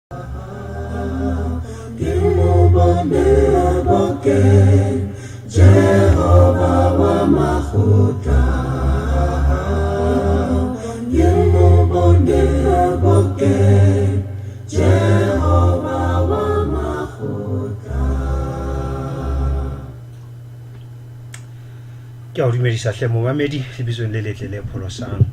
Jehovah wa mafuta, Jehovah wa mafuta. Ke a dumedisa hle momamedi lebitsong le letle le pholosang.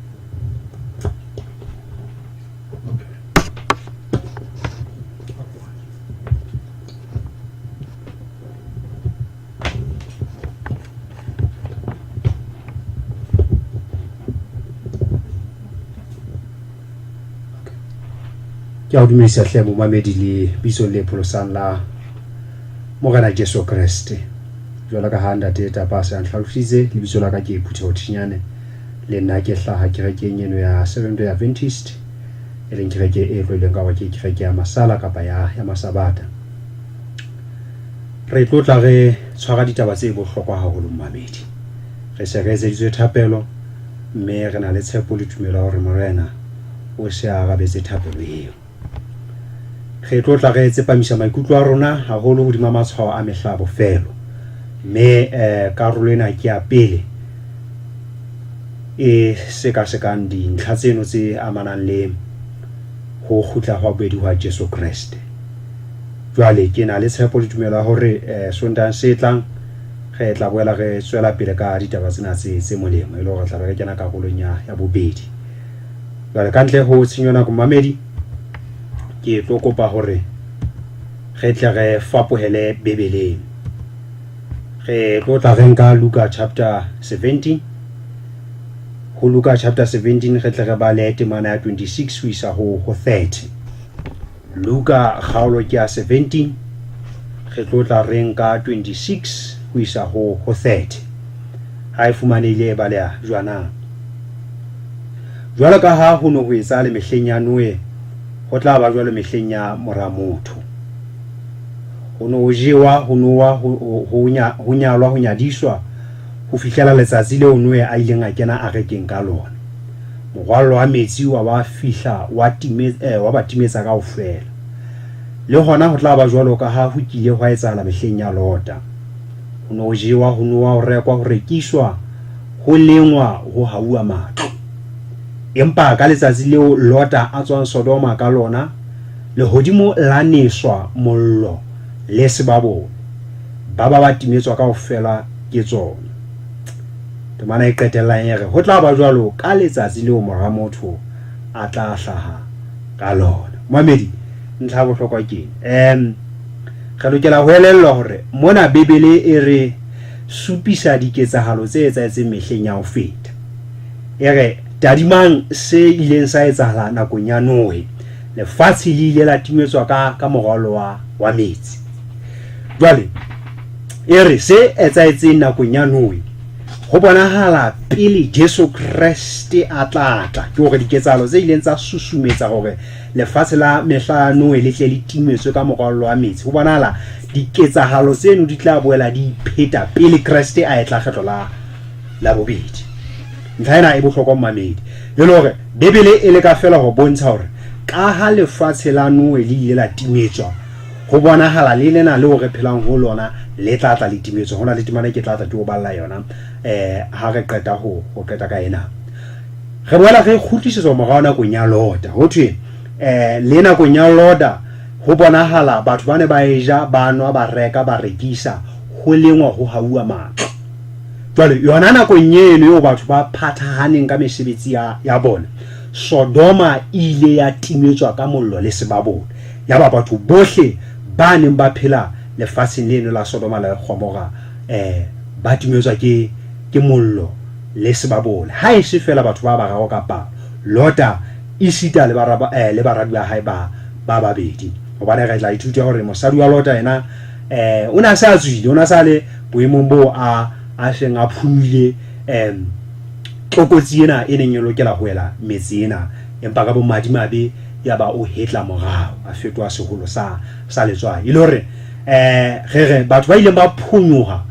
Ke a dumedisa hle momamedi le lebitsong le pholosang la Morena Jesu Kriste. Jwala ka handa teta pa sa nhlalositse lebitso la ka ke Phuthego Thinyane le nna ke hlaha kerekeng eno ya Seventh-day Adventist e leng kereke e tlwaeleng ka wa ke kereke ya masala kapa ya masabata. Re tlotla re tshwara ditaba tse bohlokwa haholo mmamedi. Re se re etseditswe thapelo mme re na le tshepo le tumelo hore Morena o se a arabetse thapelo eo. Re tlotla re tsepamisa maikutlo a rona haholo hodima matshwao a mehla bofelo. Me karolo ena ke ya pele e sekasekang dintlha tseno tse amanang le ho kgutla hwa bobedi hwa Jesu Kriste. Jwale ke na le tshepo le tumelo hore Sontaha se tlang re tla boela re tswela pele ka ditaba tsena tse molemo e le hore tla re kena karolong ya bobedi. Jwale ka ntle ho tshenyo nako mmamedi ke tlo kopa hore re tle re fapohele Bebeleng. Re tlotla re nka Luka chapter 17. Ho Luka chapter 17 re tle re bale temana ya 26 ho isa ho 30. Luka kgaolo ke ya 17 re tlotla re nka 26 ho isa ho 30. Ha e fumanehile bale ya jwana. Jwalo ka ha ho no ho etsa le mehleng ya Noe ho tla ba jwalo mehleng ya mora motho. Ho no jewa ho nowa ho nyalwa ho nyadiswa ho fihlela letsatsi leo Noe a ileng a kena arekeng ka lona. Morwalo wa metsi wa ba fihla wa ba timetsa kaofela. Le hona ho tla ba jwalo ka ha ho kile ho etsahala mehleng ya Lota. Ho no jewa ho nowa ho rekwa ho rekiswa ho lengwa ho hauwa matlo. Empa ka letsatsi leo Lota a tswang Sodoma ka lona lehodimo la neswa mollo le sebabo ba timetswa kaofela ke tsona. Temana e qetellang ere ho tla ba jwalo ka letsatsi leo mora motho a tla hlaha ka lona. Mamedi ntlha bohlokwa ke re lokela ho elellwa hore mona Bebele e re supisa diketsahalo tse etsahetseng mehleng ya ho feta. Ere tadimang se ileng sa etsahala nakong ya Noe, lefatshe le ile la timetswa ka morwalo wa metsi. Jwale ere se etsahetseng nakong ya Noe ho bonahala pele Jesu Kriste a tlatla ke hore diketsahalo tse ileng tsa susumetsa hore lefatshe la mehla ya Noe le tle le timetswe ka morwalo wa metsi. Ho bonahala diketsahalo tseno di tla boela di pheta pele Kriste a etla kgetlo la bobedi. Ntlha ena e bohlokwa mmamedi le hore Bebele e le ka fela ho bontsha hore ka ha lefatshe la Noe le ile la timetswa ho bonahala le lena le hore phelang ho lona le tlatla le timetswa. Hona le temana ke tlatla ke o balla yona ha re qeta ho qeta ka ena. Re boela re kgutlisetswa morao nakong ya Lota. Ho thwe le nakong ya Lota ho bonahala batho ba ne ba eja ba nwa ba reka ba rekisa ho lengwa ho hauwa matlo. Jwale yona nakong eno eo batho ba phathahaneng ka mesebetsi ya bona, Sodoma ile ya timetswa ka mollo le sebabo. Ya ba batho bohle ba neng ba phela lefatsheng leno la Sodoma le Gomora ba timetswa ke mollo le sebabo. Ha e se fela batho ba bararo kapa Lota isita le baradi ba hae ba babedi. Hobane re tla ithuta hore mosadi wa Lota ena o na sa tswile, o na sa le boemong bo a seng a phumile tlokotsi ena e neng e lokela ho ela metsi ena, empa ka bo madimabe ya ba o hetla morao a fetoha seholo sa letswai. Ile hore re batho ba ile ba phunyoha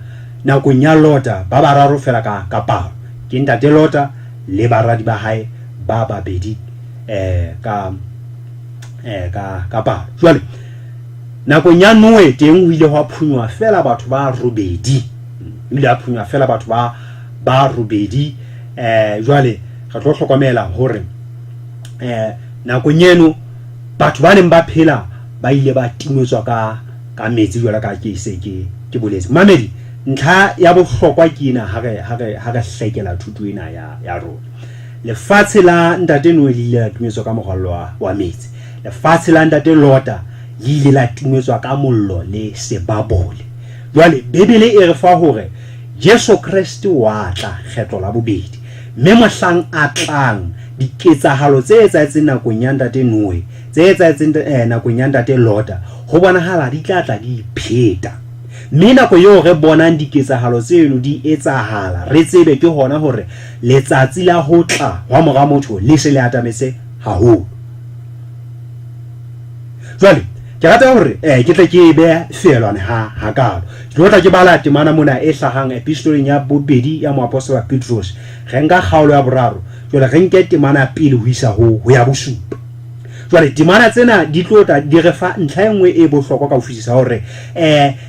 nakong ya Lota ba bararo fela ka palo ke ntate Lota le baradi ba hae ba babedi ka palo. Jwale nakong ya Noe teng ho ile ho phunywa fela batho ba robedi, ile a phunywa fela batho ba robedi. Jwale re tlo hlokomela hore nakong eno batho ba neng ba phela ba ile ba timetswa ka metsi jwala ka ke se ke boletse. Mamedi, ntlha ya bohlokwa ke ena ha re hlekela thuto ena ya rona. Lefatshe la ntate Noe le ile la timetswa ka moralo wa metsi. Lefatshe la ntate Lota le ile la timetswa ka mollo le sebabole. Jwale Bebele e re fa hore Jesu Kriste wa tla kgetlo la bobedi, mme mohlang a tlang diketsahalo tse etsahetseng nakong ya ntate Noe, tse etsahetseng nakong ya ntate Lota, ho bonahala di tla di pheta. Mme nako eo re bonang diketsahalo tseno di etsahala, re tsebe ke hona hore letsatsi la ho tla wa mora motho le se le atametse haholo. Jwale ke rata hore ke tle ke be feelwane ha kalo. Ke tla ke bala temana mona e hlahang epistoleng ya bobedi ya moapostola Petrus, re nka kgaolo ya boraro. Jwale re nke temana ya pele ho isa ho ya bosupa. Jwale temana tsena di tlota di re fa ntlha enngwe e bohlokwa ka ho fitisa hore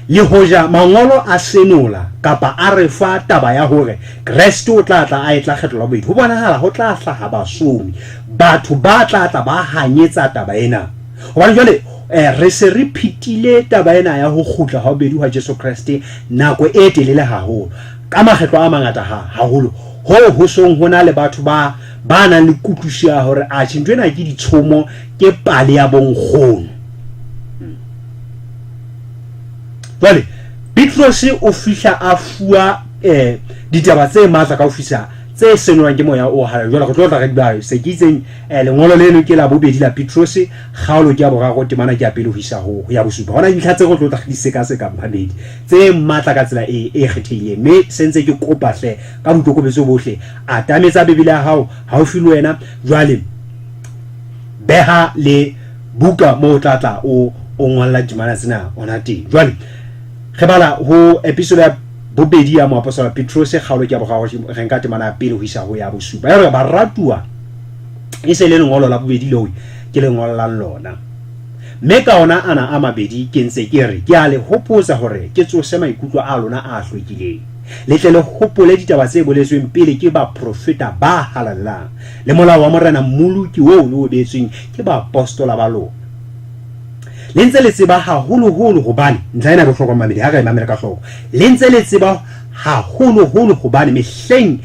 le hoja mangolo a senola kapa a re fa taba ya hore Kriste o tla a etla kgetlo la bobedi, ho bonahala ho tla hlaha basomi, batho ba tla ba hanyetsa taba ena. Hobane jwale re se re phitile taba ena ya ho khutla ha bobedi wa Jesu Kriste nako e telele haholo, ka makgetlo a mangata haholo, ho song hona le batho ba nang le kutlwisiso ya hore a tshintwena ke ditshomo ke pale ya bonkgono. Jwale Petrus o fihla a fuwa ditaba tse matla ka ofisa tse senolwang ke moya o hala. Jwale re tlo tla re ba se ke itseng lengolo leno ke la bobedi la Petrus, kgaolo ke ya boraro, temana ke ya pele ho isa ho ya bosupa. Hona dintlha tse go tlo tla di seka mabedi tse matla ka tsela e kgethileng, mme sentse ke kopa hle ka botlokobetso bohle atametsa Bebele ya hao haufi le wena. Jwale beha le buka mo tlatla o ngolla dimana tsena ona teng. Jwale re bala ho episode ya bobedi ya moapostola Petrus, kgaolo ke ya boraro, re nka temana ya pele ho isa ho ya bosupa. Ya re ba ratua e se le lengolo la bobedi leo ke lengolo la lona, mme ka ona ana a mabedi ke ntse ke re ke a le hopotsa hore ke tsose maikutlo a lona a hlwekileng, le tle le hopole ditaba tse boletsweng pele ke ba profeta ba halallang, le molao wa morena mmoloki o o beetsweng ke ba apostola ba lona. Le ntse le tseba haholo hobane ntlha ena bohlokwa mamedi ha re mamela ka hloko. Le ntse le tseba haholo hobane mehleng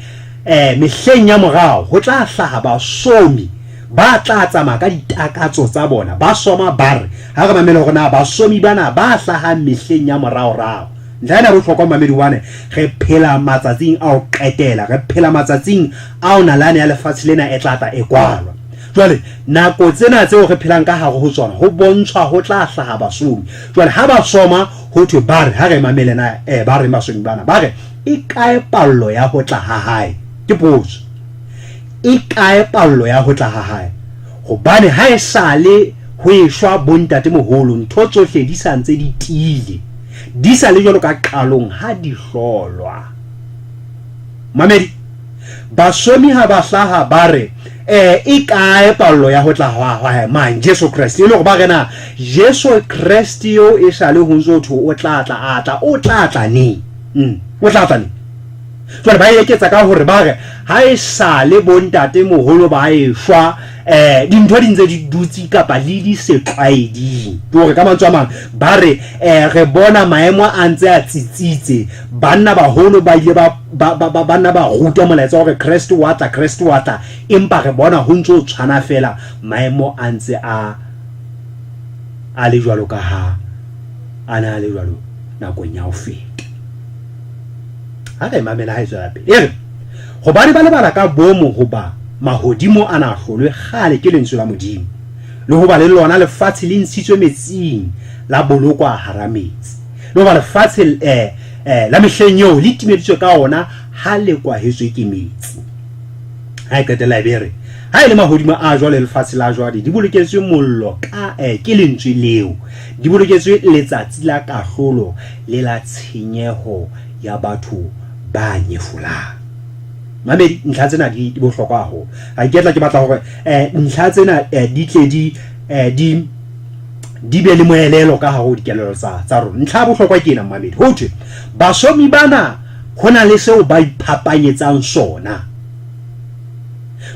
ya morao ho tla hlaha basomi ba tla tsamaya ka ditakatso tsa bona, ba soma bare ha re mamela hore na basomi bana ba hlaha mehleng ya morao. Ntlha ena bohlokwa mamedi wane, re phela matsatsing a o qetela, re phela matsatsing a o nalane ya lefatshe lena e tla e kwalwa. Jwale nako tsena tseo re phelang ka hare ho tsona ho bontshwa ho tla hlaha basomi. Jwale ha ba soma ho thwe bare ha re mamelena ba re basomi bana ba re e kae pallo ya ho tla ha hae. Ke potso, e kae pallo ya ho tla ha hae? Hobane ha e sale ho eshwa bontate moholo, ntho tsohle di santse di tile, di sa le jwalo ka qalong ha di hlolwa. Mamedi, basomi ha ba hlaha bare e kae pallo ya ho tla ha man Jesu Kriste, le go ba rena Jesu Kriste yo e sale ho ntso thu o tla ni o tla ni. Jwale ba eketsa ka hore ba re ha e sale bontate moholo ba e shwa dintho di ntse di dutsi kapa le di setlwaeding. Hore ka mantswe a mang ba re re bona maemo a ntse a tsitsitse, banna baholo ba ile banna ba ruta molaetsa hore Kriste wa tla, empa re bona ho ntse o tshwana fela maemo a ntse a le jwalo ka ha ana le jwalo nakong ya ho feta. Ha re mamela ha etswa pele hobane ba le bala ka bomo hoba mahodimo ana hlolwe khale ke lentswe la modimo, le hoba le lona lefatshe le ntshitswe metsing la bolokwa hara metsi, le hoba lefatshe la mehleng eo le timeditswe ka ona ha le kwahetswe ke metsi. Ha e qetela bere ha ile mahodimo a jwale lefatshe la jwale di boloketswe mollo ka ke lentswe leo, di boloketswe letsatsi la kahlolo le la tshenyeho ya batho ba nyefolang. Mamedi ntlha tsena di bohlokwa ho ha ke tla ke batla hore ntlha tsena di tle di di be le moelelo ka hare ho dikelello tsa rona. Ntlha bohlokwa ke ena mmamedi ho thwe basomi bana hona le seo ba iphapanyetsang sona.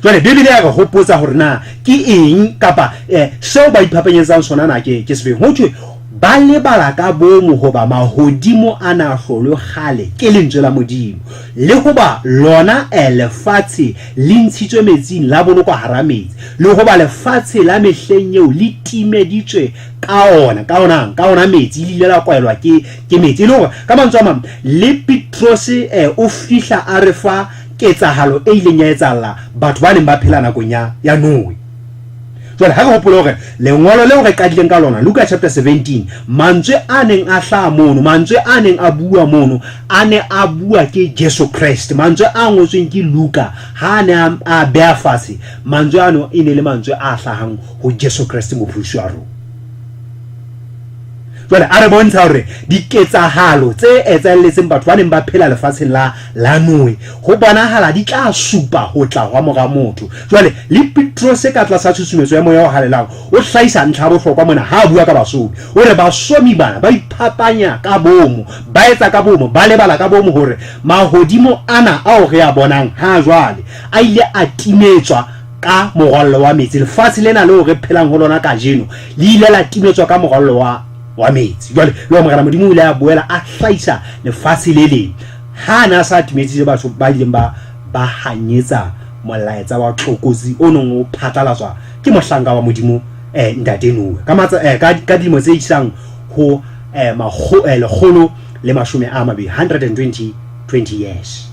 Jwale Bibele ya re hopotsa hore na ke eng kapa seo ba iphapanyetsang sona na ke sefeng. Ho thwe ba lebala ka bomo hoba mahodimo ana hlolo khale ke lentswe la modimo le hoba lona lefatshe le ntshitswe metsing la boloko hara metsi le hoba lefatshe la mehleng eo le timeditswe ka ona metsi ile la kwaelwa ke metsi le hore ka mantswe a mang le Petros o fihla a re fa ketsahalo e ileng ya etsalla batho ba neng ba phela nakong ya Noe. Jwale ha re hopola hore lengolo leo re qadileng ka lona Luka chapter 17 mantswe a neng a hlaha mono, mantswe a neng a bua mono a ne a bua ke Jesu Christ, mantswe a ngotsweng ke Luka ha ne a beha fatshe mantswe ano e ne le mantswe a hlahang ho Jesu Christ mopholosi wa rona. Jwale a re bontsha hore diketsahalo tse etsahelletseng batho ba neng ba phela lefatsheng la Noe ho bonahala di tla supa ho tla hwa mora motho. Jwale le Petros ka tlasa tshusumetso ya moya o halelang o hlahisa ntlha bohlokwa mona ha bua ka basomi hore basomi bana ba iphapanya ka bomo, ba etsa ka bomo, ba lebala ka bomo hore mahodimo ana ao re a bonang ha jwale a ile a timetswa ka morallo wa metsi. Lefatshe lena leo re phelang ho lona ka jeno le ile la timetswa ka morallo wa metsi. Jwale le Morena Modimo ile a boela a hlaisa lefatshe le leng ha na sa timetsitse batho ba ileng ba hanyetsa molaetsa wa tlokotsi o neng o phatlalatswa ke mohlanka wa Modimo ntate Noe ka dilemo tse isang ho 120 years.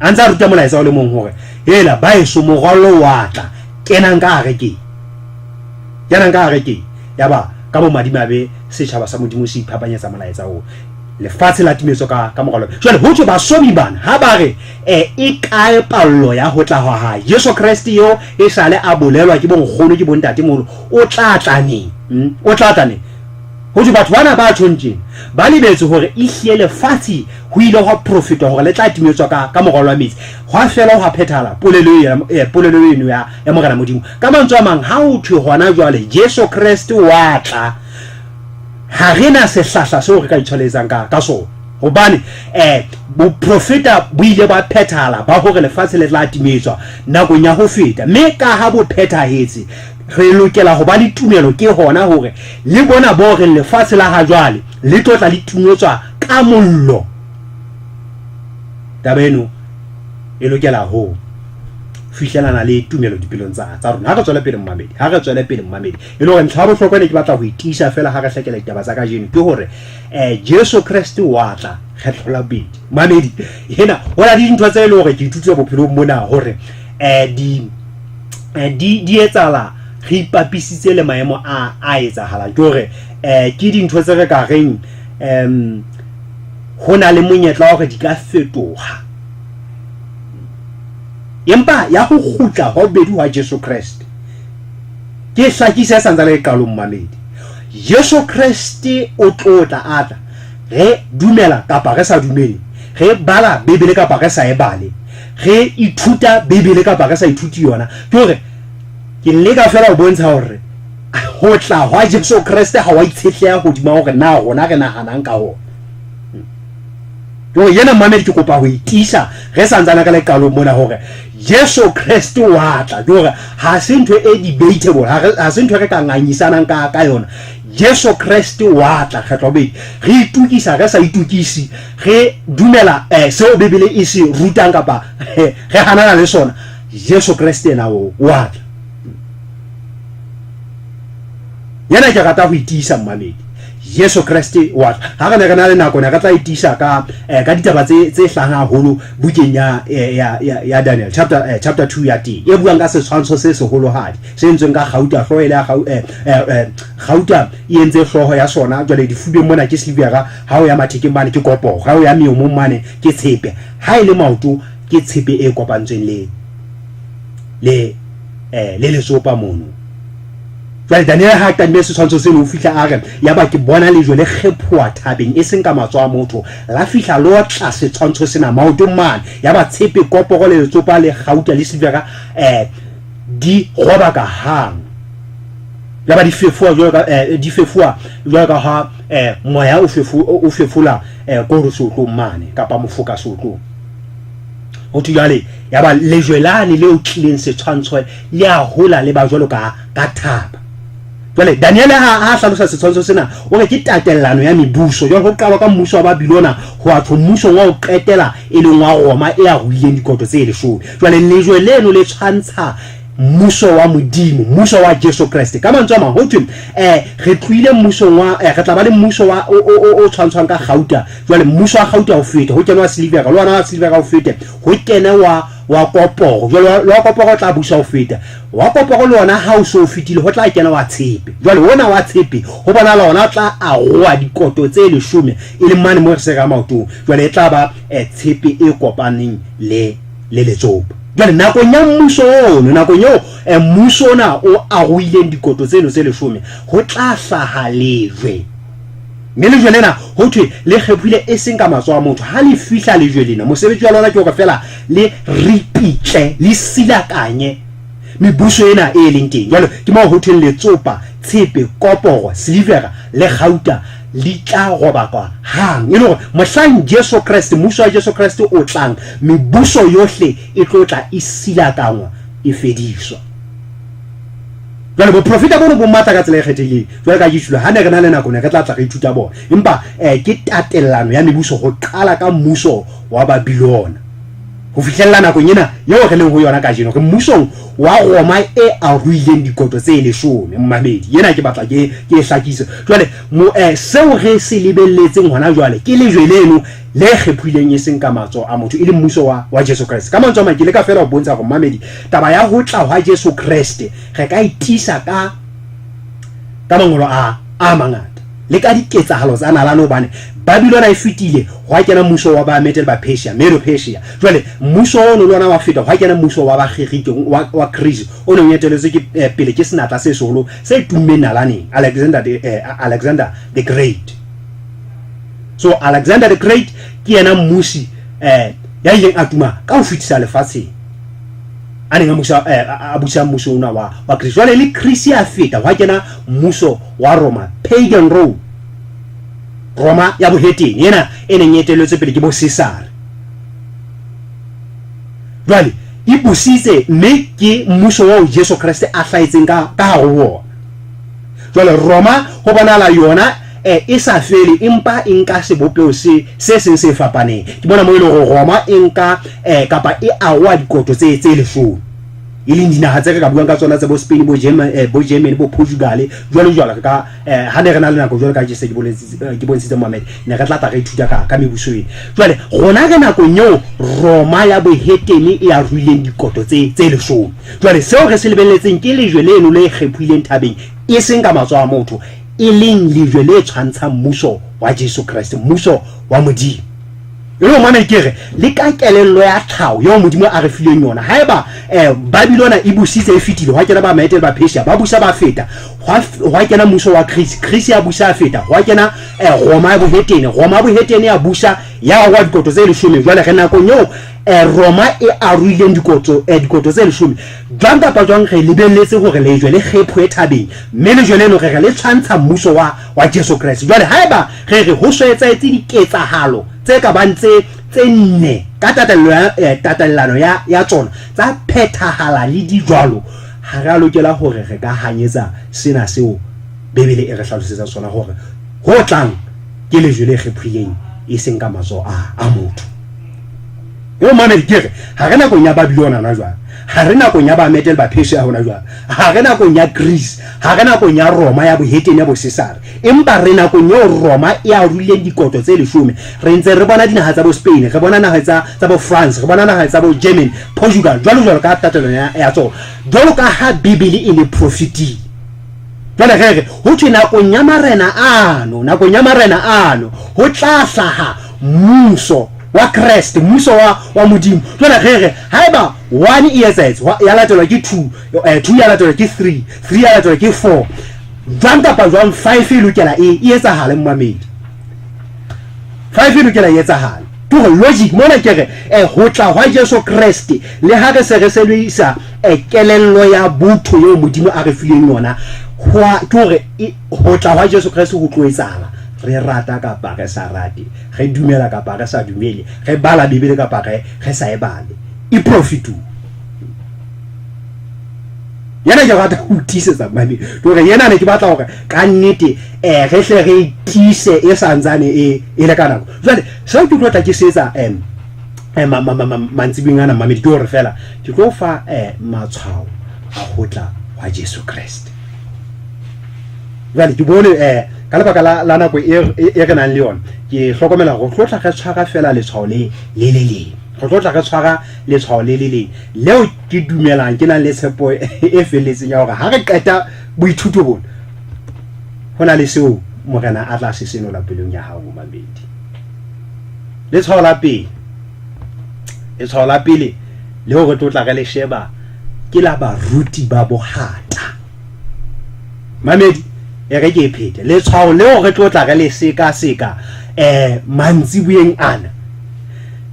Antsa ruta molaetsa o le mong hore hela ba eso moralo wa tla kenang ka hare ke ya ba ka mo madimabe setjhaba sa Modimo se iphapanyetsa molaetsa o lefatshe la timetso ka moralo. Jwale ho tsho basomi bana ha ba re e kae pallo ya ho tla ha Jesu Christ yo e sale a bolelwa ke bonkgono ke bontate molo o tla tla ne ho tsho batho bana ba tshontseng ba lebetse hore e hie lefatshe ho ile ho profita hore le tla timetswa ka moralo wa metsi ho fela ho phethala polelo eno ya Morena Modimo. Ka mantswe a mang ha o thwe hona jwale Jesu Christ wa tla ha rena sehlahla seo re ka itshwaletsang ka sona hobane bo profeta bo ile ba phethala ba hore lefatshe le tla timetswa nakong ya ho feta, mme ka ha bo phethahetse re lokela ho ba le tumelo ke hona hore le bona bo re lefatshe la ha jwale le tlotla le timetswa ka mollo. Tabeno e lokela ho fihlelana le tumelo dipelong tsa rona. Ha re tswela pele mmamedi e le hore ntlha bohlokwa ne ke batla ho itisa fela ha re hlekela ditaba tsa ka jeno ke hore Jesu Christ wa tla kgetlo la bedi mmamedi hena hona di ntwa tse le hore ke itutse bophelong mona hore di etsala re ipapisitse le maemo a etsahala ke hore ke dintho tse re ka reng hona le monyetla hore di ka fetoha empa ya ho khutla ho bedu wa Jesu Christ ke hlakisa santsa le qalo mmamedi. Jesu Christ o tlotla atla re dumela kapa re sa dumele, re bala Bibele kapa re sa e bale, re ithuta Bibele kapa re sa ithuti yona ke hore ke lega fela ho bontsha hore ho tla wa Jesu Christ ha wa itshetleha hodima hore na rona re nahanang ka ho yo yena mmamedi ke kopa ho itisa re santsana ka le qalo mona hore Jesu Christ wa tla jore ha se ntho e debatable, ha se ntho re ka nganyisanang ka yona. Jesu Christ wa tla kgetlo be re itukisa re sa itukisi re dumela seo Bibele e se rutang kapa re hanana le sona. Jesu Christ ena wa tla yana ke rata ho itisa mmamedi Jesu Christ wa ha re na le nako ne ka tla itisa ka ditaba tse hlanga haholo bukeng ya Daniel chapter 2 ya teng e buang ka setshwantsho se seholo hadi se entsweng ka gauta hloele gauta e entse hloho ya sona jwale difubeng mona ke silvera ha o ya mathekeng bane ke kopo ha o ya meomong mane ke tshepe ha ile maoto ke tshepe e kopantsweng le letsopa mono. Jwale Daniel ha ka mme setshwantsho se no fihla a re ya ba ke bona lejwe le khephoa thabeng e seng ka matswa a motho la fihla lo tla setshwantsho sena maoto mane ya ba tshepe koporo le letsopa le gauta le silvera di roba ka hang ya ba di fefoa jwalo ka ha moya o fefola ko sotlo mane kapa mofoka sotlo ho tjale ya ba lejwelane le o tlileng setshwantsho le a hola le ba jwalo ka thaba. Jwale Daniel ha hlalosa setshwantsho sena o re ke tatellano ya mebuso jwale ho qalwa ka mmuso wa Babilona ho a tlo mmuso wa o qetela e leng wa Roma e a huileng dikoto tse 10. Jwale lejwe leno le tshwantsha mmuso wa modimo, mmuso wa Jesu Kriste. Ka mantswe a mang ho thwe re tlwile mmuso wa re tla ba le mmuso wa o tshwantshwang ka Gauta. Jwale mmuso wa Gauta o feta ho kena wa Silvera, lo wa Silvera o feta ho kena wa Koporo. Jwale wa Koporo tla busa o feta wa Koporo le ona ha o so fitile ho tla kena wa Tshepe. Jwale wona wa Tshepe ho bona la ona tla a roa dikoto tse 10 e le mane mo re se ka maoto. Jwale e tla ba Tshepe e kopaneng le Letsopa. Jwale nakong ya mmuso ono, nakong yo mmuso na o aruileng dikoto tseno tse 10 ho tla hlaha lejwe. Mme lejwe lena ho thwe le kgephile e seng ka matsoa a motho. Ha le fihla lejwe lena mosebetsi wa lona ke hore fela le ripitle le silakanye mebuso ena e leng teng. Jwale ke mo ho thwe Letsopa, Tshepe, Koporo, Silvera le Gauta li tla robaka hang e le hore mohlang Jesu Kriste mmuso wa Jesu Kriste o tlang mebuso yohle e tlotla e silakangwa e fediswa. Jwale bo profeta bona bo mata ka tsela e kgethileng jwale ka Jesu ha ne re na le nako ne re tla tla re ithuta bona empa ke tatellano ya mebuso go qala ka mmuso wa Babilona ho fihlella nakong ena yo re leng ho yona ka jeno re mmusong wa Roma e aruileng dikoto tse 10 mmamedi yena ke batla ke hlakise. Jwale seo re se lebelletseng hona jwale ke lejwe leno le kgephileng e seng ka matso a motho e le mmuso wa Jesu Kriste. Ka mantswe a mang ke le ka fela ho bontsha go mmamedi taba ya ho tla wa Jesu Kriste re ka itisa ka mangolo a mangata le ka diketsahalo tsa nalane hobane Babilona e fitile ho kena mmuso wa ba Medo Persia, Medo-Persia. Jwale mmuso ono lona wa feta ho kena mmuso wa ba Kgerike wa Greece o neng eteletswe ke pele ke senatla se seholo se tummeng nalaneng Alexander the Great. So Alexander the Great ke yena mmusi ya ileng a tuma ka ho fitisa lefatsheng a neng a busa mmuso ona wa Greece. Jwale le Greece ya feta ho kena mmuso wa Roma, pagan Roma ya boheteng yena e neng eteletswe pele ke bo Caesar. Jwale e busitse mme ke mmuso wa Jesu Kriste a hlaetseng ka hare. Jwale Roma ho bonala yona e sa fele empa e nka sebopeo se seng se fapaneng. Ke bona mo ile go Roma e nka kapa e awa dikoto tse 10 e leng dinaha tse ka buang ka tsona tse bo Spain bo Germany bo Portugal jwalo ka ha ne re na le nako jwalo ka ke bontshitse Mohammed ne re tla re ithuta ka mebuso ena. Jwale rona re nako nyeo Roma ya boheteni e a ruileng dikoto tse 10. Jwale seo re se lebelletseng ke lejwe leno le kgephileng thabeng e seng ka matsoa a motho e leng lejwe le tshwantsha mmuso wa Jesu Kriste, mmuso wa modimo. Yo mama ikere le ka kelello ya tlhao yo modimo a re fileng yona haeba Babilona e busitse e fitile ho kena ba Medo Persia ba busa ba feta ho kena mmuso wa Greece ya busa a feta ho kena Roma ya bohetene ya busa ya wa dikoto tse 10. Jwale re nako nyo Roma e aruileng dikoto tse 10 jwang kapa jwang re lebelletse hore lejwe le kgepho e thabeng mme lejwe leno re le tshwantsha mmuso wa Jesu Kriste. Jwale haeba re ho swetsaetse diketsahalo tse ka bantse tse 4 ka tatellano ya tsona tsa phethahala le di jwalo ha re a lokela hore re ka hanyetsa sena seo Bebele e re hlalosetsa sona hore ho tlang ke lejwe le kgephileng e seng ka matso a motho. Yo mama dikere ha re nakong ya Babilona na jwang ha re nakong ya ba Medo Persia hona jwang ha re nakong ya Greece ha re nakong ya Roma ya boheteni ya bo Caesar empa re nakong yo Roma e a ruileng dikoto tse 10 re ntse re bona dinaha tsa bo Spain re bona naha tsa bo France re bona naha tsa bo Germany Portugal jwalo ka tatellano ya tsona jwalo ka ha Bibele e le prophetic. Jwale re ho thwe nakong ya marena ano ho tla hlaha mmuso wa Kriste, mmuso wa modimo. Jwale re haeba 1 e etsaetswa ya latelwa ke 2 ya latelwa ke 3 ya latelwa ke 4 jwang kapa jwang 5 e lokela e etsahale mmamedi 5 e lokela e etsahale to logic mona ke ho tla wa Jesu Kriste le ha re se re sebedisa kelello ya botho yo modimo a re fileng yona ke hore ho tla wa Jesu Kriste ho tlo etsala re rata kapa re sa rate re dumela kapa re sa dumele re bala Bibele kapa re sa e bale e profitu yana ke rata ho tisetsa mami hore yena ne ke batla hore ka nnete re hle re tise e santsane e le kana jwale se ke tlo tla ke setsa mantsibing ana mami ke hore fela ke tlo fa matshwao a hotla wa Jesu Kriste jwale ke bone ka lebaka la nako e re nang le yona ke hlokomela go tlotla ga tshwara fela letshwao le go tlotla ga tshwara letshwao le leo ke dumelang ke nang le tshepo e felletseng ya hore ha re qeta boithuto bona hona le seo morena a tla se senola pelong ya hao mamedi letshwao la pele le hore tlotla re le sheba ke la baruti ba bohata mamedi e re ke phete letshwao leo re tlotla re le seka mantsibueng ana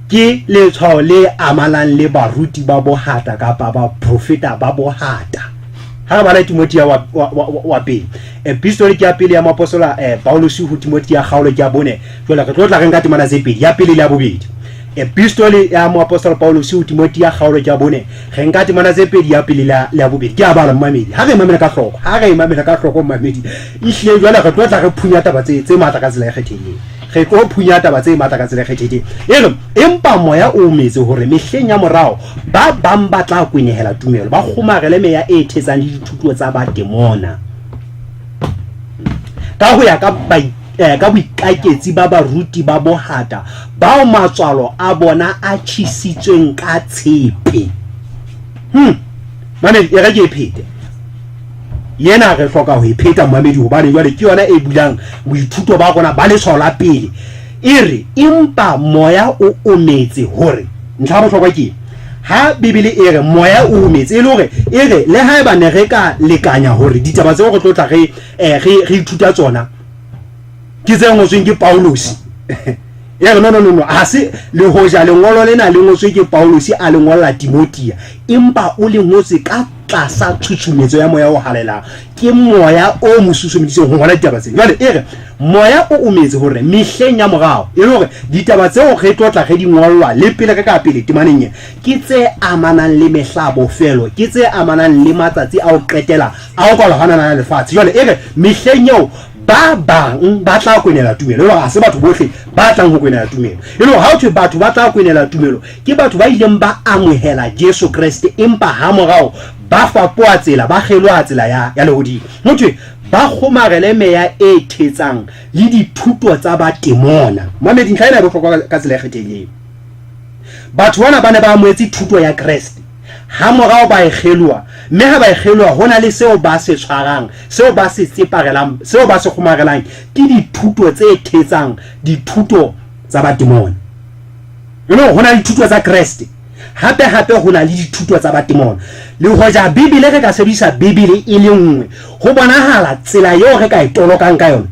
ke letshwao le amalang le baruti ba bohata kapa ba profeta ba bohata ha re bala Timotheo wa pele epistole ke ya pele ya mapostola Paulus ho Timotheo ya kgaolo ke ya bone jwale re tlotla re nka temana tse pedi ya pele le ya bobedi epistole ya moapostolo Paulus ho Timotheo ya kgaolo ke ya bone re nka temana tse pedi ya pele le ya bobedi ke a bala mmamedi ha re imamela ka hloko mmamedi ihle jwale re tlotla re phunya taba tse matla ka tsela e kgethileng re tlo phunya taba tse matla ka tsela e kgethileng empa moya o metse hore mehleng ya morao ba bang ba tla kwenehela tumelo ba kgomarele meya e thetsang le dithuto tsa ba demona ka ho ya ka boikaketsi ba baruti ba bohata bao matswalo a bona a tjhisitsweng ka tshepe mamedi e re ke phete yena re hloka ho ipheta mamedi hobane jwale ke yona e bulang boithuto ba rona ba letshwao la pele ere empa moya o ometse hore ntlha bohlokwa ke ha Bibele e re moya o ometse e le hore e re le ha eba ne re ka lekanya hore ditaba tseo re tlotla re ithuta tsona ke tse ngotsweng ke Paulus no ha se le hoja lengolo lena le ngotswe ke Paulus a lengolla Timothea empa o le ngotse ka tlasa tshutshumetso ya moya o halelang ke moya o mosusumeditseng ho ngola ditaba tsena jwale ere moya o ometse hore mehleng ya morao e le hore ditaba tseo re tlotla re di ngollwa le pele ka pele temaneng ke tse amanang le mehlabo felo ke tse amanang le matsatsi a o qetela a o ka lwana le lefatshe jwale ere mehleng eo ba bang ba tla kwenela tumelo ha se batho bohle ba tlang ho kwenela tumelo ha o thwe batho ba tla kwenela tumelo ke batho ba ileng ba amohela Jesu Kriste empa ha morao ba fapoa tsela ba kgelwa tsela ya lehodimo ho thwe ba kgomarele meya e thetsang le dithuto tsa ba demona mamedi ntlha ena e bohlokwa ka tsela e kgethehileng batho bana ba ne ba amoetse thuto ya Kriste ha morao ba kgelwa mme ha ba kgelwa hona le seo ba se tshwarang seo ba se tseparelang seo ba se kgomarelang ke dithuto tse thetsang dithuto tsa ba demona hona le dithuto tsa Kriste hape hona le dithuto tsa ba demona le hoja Bibele re ka sebedisa Bibele e le nngwe ho bonahala tsela eo re ka e tolokang ka yona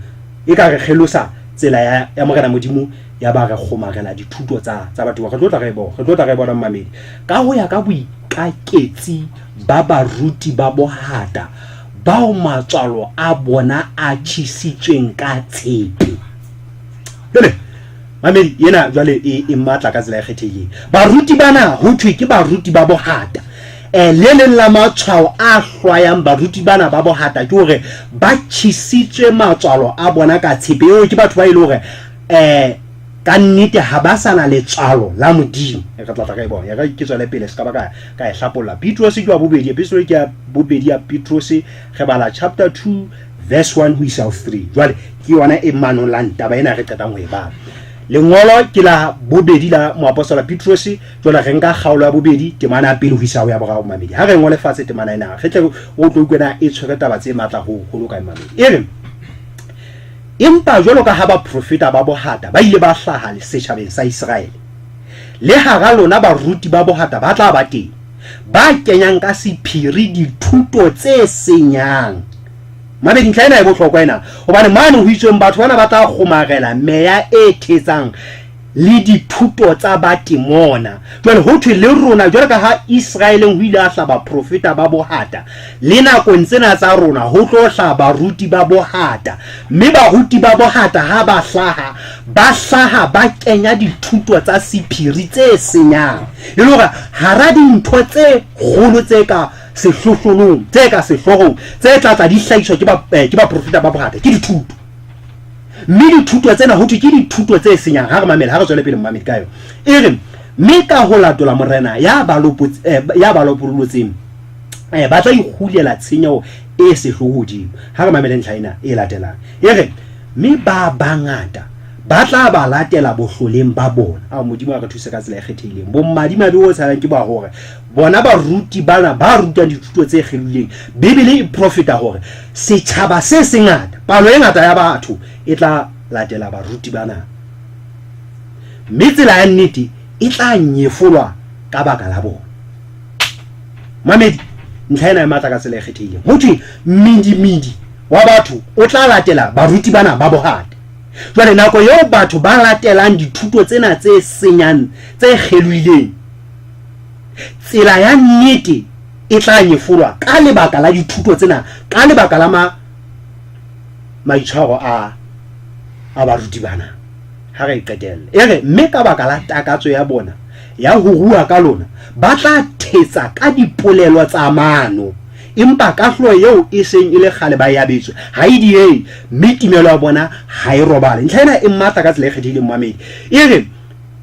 e ka re kgelosa tsela ya morena modimo ya ba re kgomarela dithuto tsa batho ba re tlotla re bona mmamedi ka ho ya ka boikaketsi ba baruti ba bohata bao matswalo a bona a tjhisitsweng ka tshepe mamedi yena jwale e matla ka tsela e kgethehileng baruti bana ho thwe ke baruti ba bohata le leng la matshwao a hlwayang baruti bana ba bohata ke hore ba tjhisitswe matswalo a bona ka tshepe eo ke batho ba ile hore ka nnete ha ba sana letswalo la modimo e ka tlatla ka e bona ya ka ke tswela pele se ka ba ka e hlapolla Petrus ke wa bobedi episode ke ya bobedi ya Petrus re bala chapter 2 verse 1 ho isa 3 jwale ke yona e manolang taba ena re qetang ho e bala lengolo ke la bobedi la moapostola Petrus jwale re nka kgaolo ya bobedi temana ya pele ho isa ho ya borao mamedi ha re ngole fatshe temana ena re tle o tlo kwena e tshwere taba tse matla ho loka mamedi ere empa jwalo ka ha ba profeta ba bohata ba ile ba hlaha le setjhabeng sa Israel le hara lona baruti ba bohata ba tla ba teng ba kenyang ka sephiri dithuto tse senyang mamedi ntlha ena e bohlokwa ena hobane mane ho itsweng batho bana ba tla kgomarela meya e thetsang le dithuto tsa batemona jwale ho thwe le rona jwale ka ha Israeleng ho ile a hlaba profeta ba bohata le nakong tsena tsa rona ho tlo hlaba baruti ba bohata mme baruti ba bohata ha ba hlaha ba kenya dithuto tsa sephiri tse senyang e le hore hara dintho tse kgolo tse ka sehlohlolong tse ka sehloohong tse tlatla di hlahiswa ke ba profeta ba bohata ke dithuto mme dithuto tsena ho thwe ke dithuto tse senyang ha re mamela ha re tswele pele mmamedi ka yo e re mme ka ho latola morena ya balopolotseng ba tla ikhulela tshenyo e sehlohodimo ha re mamele ntlha ena e latelang e re mme ba bangata ba tla ba latela bohloleng ba bona a modimo a re thuse ka tsela e kgethehileng bo madimabe o tshalang ke ba hore bona ba ruti bana ba rutang dithuto tse kgethileng bibele e profeta hore setjhaba se sengata palo e ngata ya batho e tla latela baruti bana mme tsela ya nnete e tla nyefolwa ka baka la bona mamedi ntlha ena e matla ka tsela e kgethehileng ho thwe mmidi wa batho o tla latela baruti bana ba bohata jwale nako eo batho ba latelang dithuto tsena tse senyang tse kgeluileng tsela ya nnete e tla nyefolwa ka lebaka la dithuto tsena ka lebaka la maitshwaro a baruti bana ha re qetelle e re mme ka baka la takatso ya bona ya ho rua ka lona ba tla thetsa ka dipolelo tsa mano empa kahlo eo e seng ile khale ba yabetswe ha e die mme timelo ya bona ha e robale ntlha ena e matla ka tsela e kgethileng mmamedi e re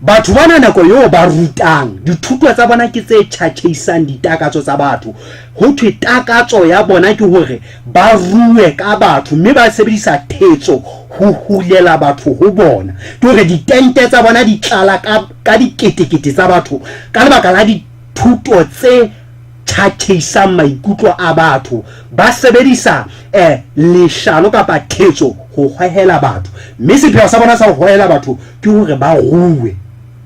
batho bana nako eo ba rutang dithuto tsa bona ke tse tjhatjheisang ditakatso tsa batho ho thwe takatso ya bona ke hore ba ruwe ka batho mme ba sebedisa thetso ho hulela batho ho bona ke hore ditente tsa bona di tlala ka diketekete tsa batho ka lebaka la dithuto tse tjhatjheisang maikutlo a batho ba sebedisa leshano kapa thetso ho hwehela batho mme sepheo sa bona sa ho hwehela batho ke hore ba ruwe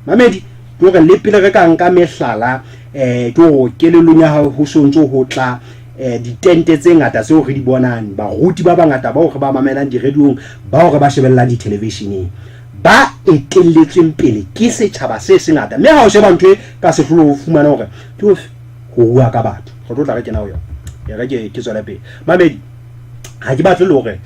mamedi ke hore le pele re ka nka mehlala ke hore kelelong ya ho sontso ho tla ditente tse ngata tseo re di bonang baruti ba bangata ba hore ba mamelang di-radiong ba hore ba shebellang di-televisioneng ba etelletsweng pele ke setjhaba se sengata mme ha o sheba ntwe ka sehlolo ho fumana hore ke ho bua ka batho re tlo tla re kena ho yona ya re ke tswela pele mamedi ha ke batle le hore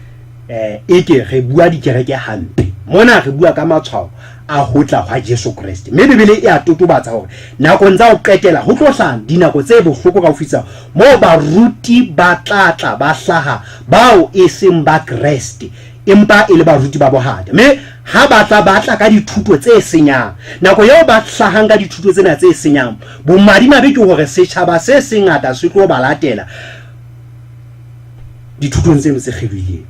eke re bua dikereke hampe mona re bua ka matshwao a hotla hwa Jesu Kriste mme bibele e a totobatsa hore nakong tsa ho qetela ho tlo hlana dinako tse bohloko ka ho fitsa mo baruti ba tlatla ba hlaha bao e seng ba Kriste empa e le baruti ba bohata mme ha batla ka dithuto tse senyang nako eo ba hlahang ka dithuto tsena tse senyang bomadimabe ke hore setjhaba se sengata se tlo ba latela dithutong tseno tse kgedileng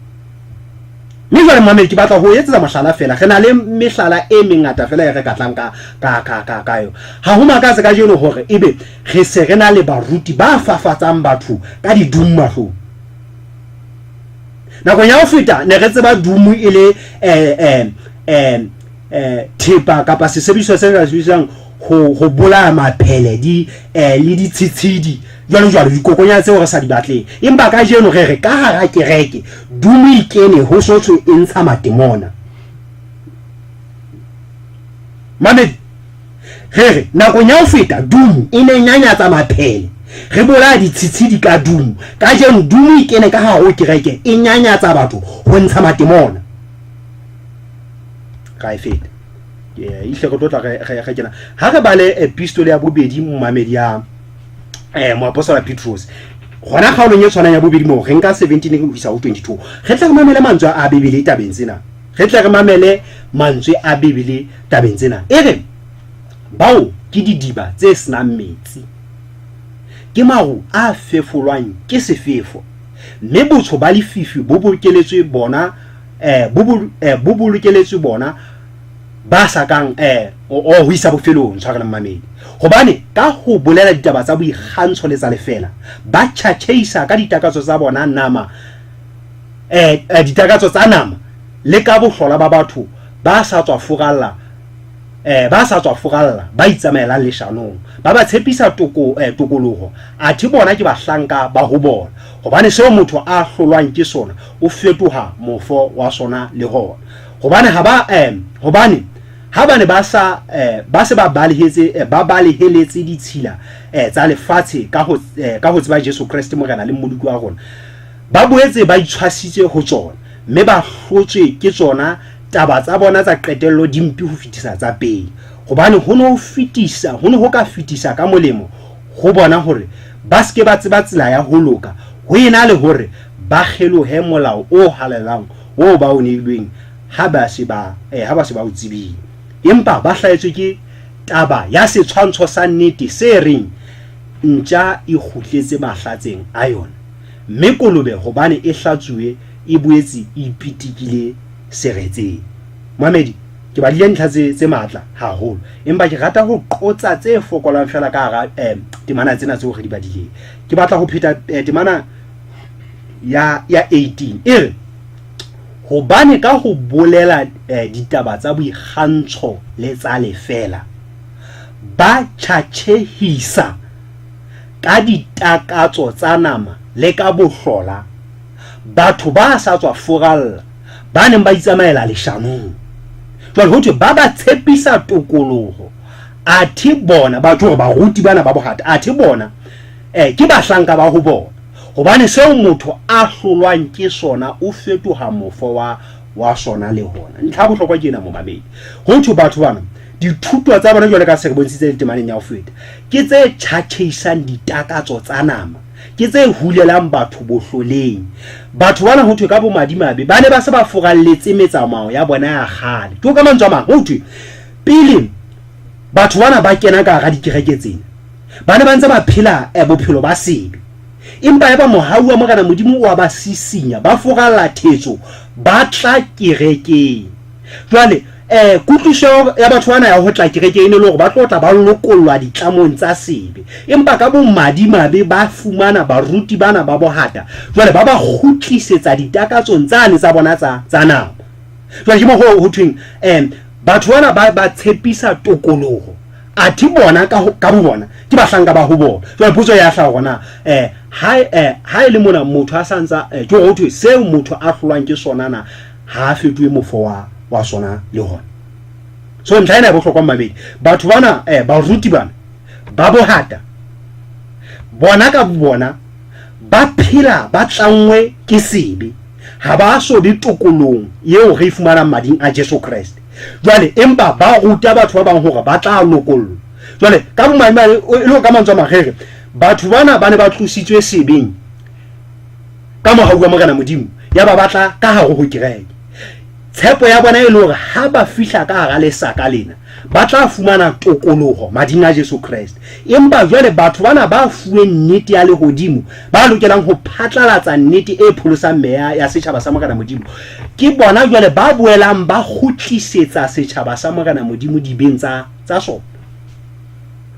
mme jwale mamedi ke batla ho etsetsa mohlala fela re na le mehlala e mengata fela e re ka tlang ka yo ha ho makatse ka jeno hore ebe re se re na le baruti ba fafatsang batho ka didummahlong nakong ya ho feta ne re tseba dumu e le thepa kapa sesebediswa se ka sebedisang ho bolaya maphele le ditshitshidi jwalo dikokonyana tseo re sa di batleng empa ka jeno re ka hara kereke dumu ikene ho sotswe e ntsha matemona mamedi re nakong ya ho feta dumu e ne nyanyatsa maphele re bolaya ditshitshidi ka dumu ka jeno dumu ikene ka hara kereke e nyanyatsa batho ho ntsha matemona ka e feta ihle go tla re kena ha re bale epistole ya bobedi mmamedi ya moapostola Petrus gona kgaolong e tshwanang ya bobedi mo re nka 17 go isa ho 22 re tla re mamele mantswe a bibele tabeng tsena re tla re mamele mantswe a bibele tabeng tsena e re bao ke didiba tse senang metsi ke maru a fefolwang ke sefefo mme botsho ba lefifi bo bolokeletswe bona bo bolokeletswe bona ba sakang ho isa bofelong tshwarela mmamedi hobane ka ho bolela ditaba tsa boikgantsho le tsa lefela ba tjhatjheisa ka ditakatso tsa bona nama ditakatso tsa nama le ka bohlola ba batho ba sa tswa furalla ba itsamaela leshanong ba ba tshepisa tokoloho athi bona ke bahlanka ba ho bona hobane seo motho a hlolwang ke sona o fetoha mofo wa sona le hona hobane ha ba ne ba se ba baleheletse ditshila tsa lefatshe ka ho tseba Jesu Kriste morena le mmoloko wa rona, ba boetse ba itshwasitse ho tsona, mme ba hlotswe ke tsona taba tsa bona tsa qetello dimpi ho fitisa tsa pele, hobane ho no ka fitisa ka molemo ho bona hore ba ske ba tseba tsela ya ho loka, ho ena le hore ba kgelohe molao o halelang o ba o neilweng ha ba se ba o tsebile. Empa ba hlaetswe ke taba ya setshwantsho sa nnete se reng ntja e kgutletse mahlatseng a yona, mme kolobe hobane e hlatsuwe e boetse e pitikile seretseng. Mohamedi, ke ba dile ntlha tse matla haholo, empa ke rata ho qotsa tse fokolang fela ka hara temana tsena tseo re di badileng. Ke batla ho pheta temana ya 18 e re hobane ka ho bolela ditaba tsa boikgantsho le tsa lefela ba tjhatjehisa ka ditakatso tsa nama le ka bohlola batho ba sa tswa foralla ba neng ba itsamaela leshanong. Jwale ho thwe ba ba tshepisa tokoloho, athe bona batho hore baruti bana ba bohata, athe bona ke bahlanka ba ho bona, hobane seo motho a hlolwang ke sona o fetoha mofo wa sona le hona. Ntlha bohlokwa ke ena mo mamedi, ho thwe batho bana dithuto tsa bona jwale ka se re bontshitse ditemaneng ya ho feta ke tse tjhatjheisang ditakatso tsa nama, ke tse hulelang batho bohloleng. Batho bana ho thwe ka bo madimabe ba ne ba se ba foralletse metsamao ya bona ya kgale. Ke ka mantswe a mang ho thwe pele batho bana ba kena ka hara dikereke tsena ba ne ba ntse ba phela bophelo ba sebe, empa eba mohau wa morena modimo wa ba sisinya, ba foralla thetso, ba tla kerekeng. Jwale kutliso ya batho bana ya ho tla kerekeng le hore ba tlotla ba lokollwa ditlamong tsa sebe, empa ka bo madimabe ba fumana baruti bana ba bohata, jwale ba ba khutlisetsa ditakatsong tsane tsa bona tsa nama. Jwale ke mo ho thweng batho bana ba tshepisa tokoloho, athe bona ka bo bona ke bahlanka ba ho bona. Jwale potso ya hlaha rona ha ile mona motho a santsa ke ho thwe seo motho a hlolwang ke sona na ha fetoe mofo wa sona le hona. So ntlha ena e bohlokwa mmabedi, batho bana baruti bana ba bohata bona ka bona ba phela ba tlangwe ke sebe, ha ba so di tokolong yeo re fumanang mading a Jesu Kriste. Jwale empa ba ruta batho ba bang hore ba tla lokollo. Jwale ka bo maimane le ka mantswe a magere batho bana ba ne ba tlositswe sebeng ka mohau wa morena modimo ya ba batla ka hare ho kereke. Tshepo ya bona e le hore ha ba fihla ka hara lesaka lena ba tla fumana tokoloho mading a Jesu Kriste. Empa jwale batho bana ba fuwe nnete ya lehodimo ba lokelang ho phatlalatsa nnete e pholosang meya ya setjhaba sa morena modimo, ke bona jwale ba boelang ba khutlisetsa setjhaba sa morena modimo dibeng tsa sona.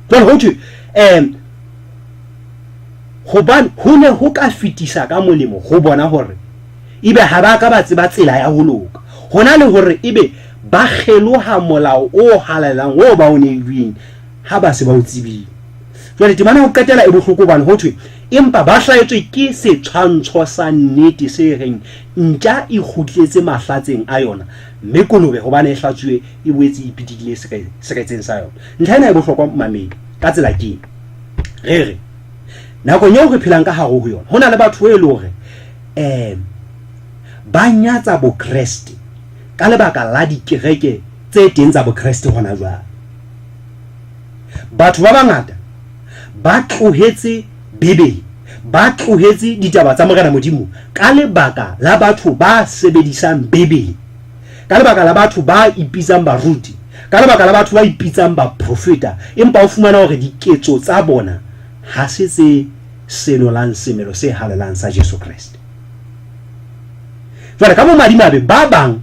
Jwale ho thwe hobane ho ne ho ka fitisa ka molemo ho bona hore ebe ha ba ka ba tseba tsela ya ho loka, hona le hore ebe ba kgeloha molao o halelang o ba o neilweng ha ba se ba o tsebile. Jwale temana ho qetela e bohloko hobane ho thwe empa ba hlaetswe ke setshwantsho sa nnete se reng ntja e kgutletse mahlatseng a yona, mme kolobe hobane e hlatsuwe e boetse e pitikile seretseng sa yona. Ntlha ena e bohlokwa mamedi ka tsela ke re nakong eo re phelang ka hare ho yona hona le batho e le hore ba nyatsa bo Kriste ka lebaka la dikereke tse teng tsa bo Kriste hona jwale. Batho ba bangata ba tlohetse Bebele, ba tlohetse ditaba tsa morena modimo ka lebaka la batho ba sebedisang Bebele, ka lebaka la batho ba ipitsang baruti, ka lebaka la batho ba ipitsang ba profeta, empa o fumana hore diketso tsa bona ha se tse senolang semelo se halelang sa Jesu Kriste. Jwale ka mo madimabe ba bang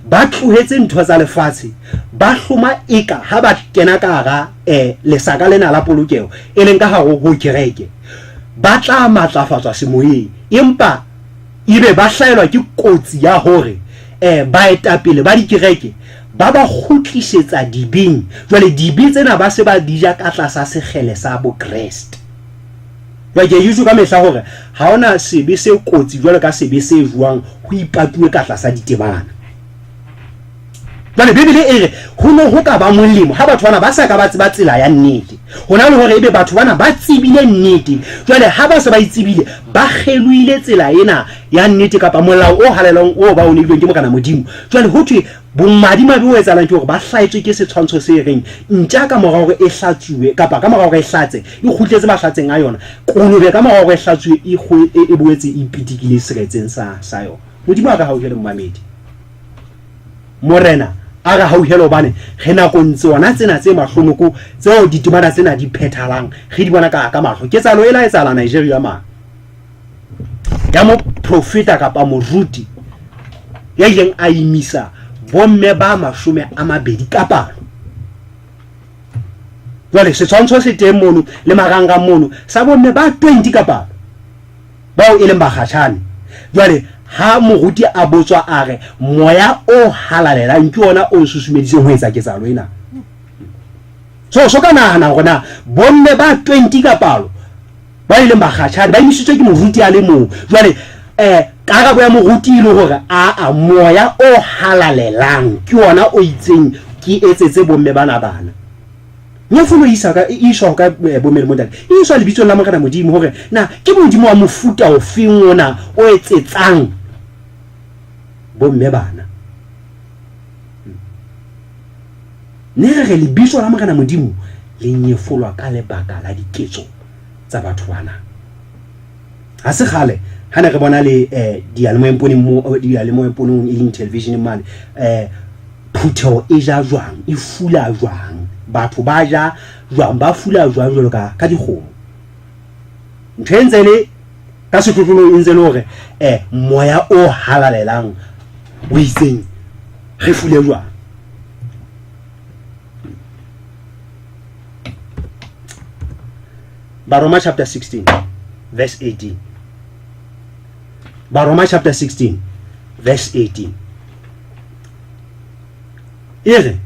ba tlohetse ntho tsa lefatshe, ba hloma eka ha ba kena ka hara lesaka lena la polokeho e leng ka hare ho kereke ba tla matlafatswa semoyeng, empa ebe ba hlaelwa ke kotsi ya hore baetapele ba dikereke ba ba khutlisetsa dibing. Jwale dibi tsena ba se ba dija ka tlasa sekgele sa bo Kriste. Jwale ke yutsu ka mehla hore ha ona sebe se kotsi jwale ka sebe se juang ho ipatuwe ka tlasa ditemana. jwale Bibele e re ho no ho ka ba molemo ha batho bana ba sa ka ba tseba tsela ya nnete hona le hore ebe batho bana ba tsebile nnete jwale ha ba se ba itsebile ba kgeluile tsela ena ya nnete kapa molao o halelang o ba o nilweng ke Morena Modimo jwale ho thwe bomadimabe o etsalang ke hore ba hlaetswe ke setshwantsho se reng ntja ka morao gore e hlatsuwe kapa ka morao gore e hlatse e khutletse ba hlatseng a yona kolobe ka morao gore e hlatsuwe e boetse e pitikile seretseng sa yona Modimo a ka hauhele mmamedi Morena a ga hauhelo bane ge nako ntse ona tsena tse mahlomoko tseo ditumana tsena di phethalang ge di bona ka mahlo ke tsalo e la etsala Nigeria ma ya mo profeta kapa moruti ya ileng a imisa bomme ba 20 ka palo jwale setshwantsho se teng mono le maranga mono sa bomme ba 20 ka palo bao e leng bakgatshane jwale ha moruti a botswa a re moya o halalelang ke ona o susumeditseng ho etsa ketsalo ena so ka nahana gona bomme ba 20 ka palo ba ile bakgatshane ba imisitswe ke moruti a le mong jwale karabo ya moruti ile hore a moya o halalelang ke ona o itseng ke etsetse bomme bana nyefulo isa ka isho ka bomme le modale isho le bitso la Morena Modimo hore na ke Modimo wa mofuta o feng ona o etsetsang bomme bana ne re le bitso la Morena Modimo le nyefolwa ka lebaka la diketso tsa batho bana ha se gale hana re bona le dialemoyeng in television man phuthego e ja jwang e fula jwang batho ba ja jwang ba fula jwang jwalo ka dikgomo ntho entse le ka setlotlolo e ntse le hore moya o halalelang o itseng re fule jwang Baroma chapter 16 verse 18 Baroma chapter 16 verse 18 ere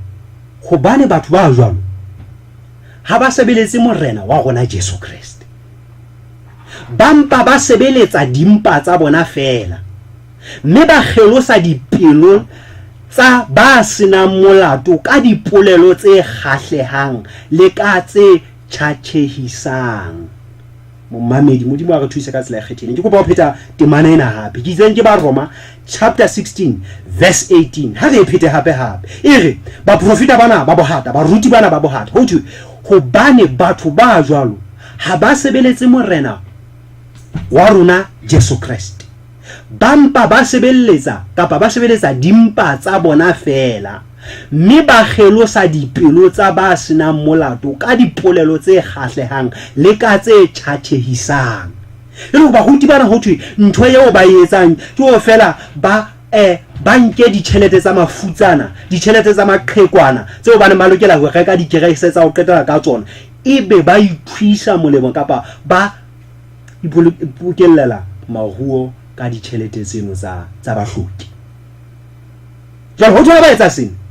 hobane batho ba jwalo ha ba sebeletse morena wa rona Jesu Kriste bampa ba sebeletsa dimpa tsa bona fela mme ba kgelosa dipelo tsa ba sena molato ka dipolelo tse kgahlehang le ka tse tjhatjhehisang Momamedi Modimo a re thuisa ka tsela e kgethileng ke kopa ho pheta temana ena hape ke tseng ke ba Roma chapter 16 verse 18 ha re phete hape ere ba profeta bana ba bohata ba ruti bana ba bohata ho thwe hobane batho ba jwalo ha ba sebeletse morena wa rona Jesu Kriste bampa ba sebeletsa dimpa tsa bona fela mme ba kgelosa dipelo tsa ba sena molato ka dipolelo tse kgahlehang le ka tse tjhatjhehisang le ho ba huti bana ho thwe ntho eo ba etsang ke ho fela ba nke ditjhelete tsa mafutsana ditjhelete tsa maqhekwana tseo bana ba lokela ho reka dikerese tsa ho qetela ka tsona ebe ba ithwisa molemo kapa ba ipokellela maruo ka ditjhelete tseno tsa bahloki jwale ho tswa ba etsa seng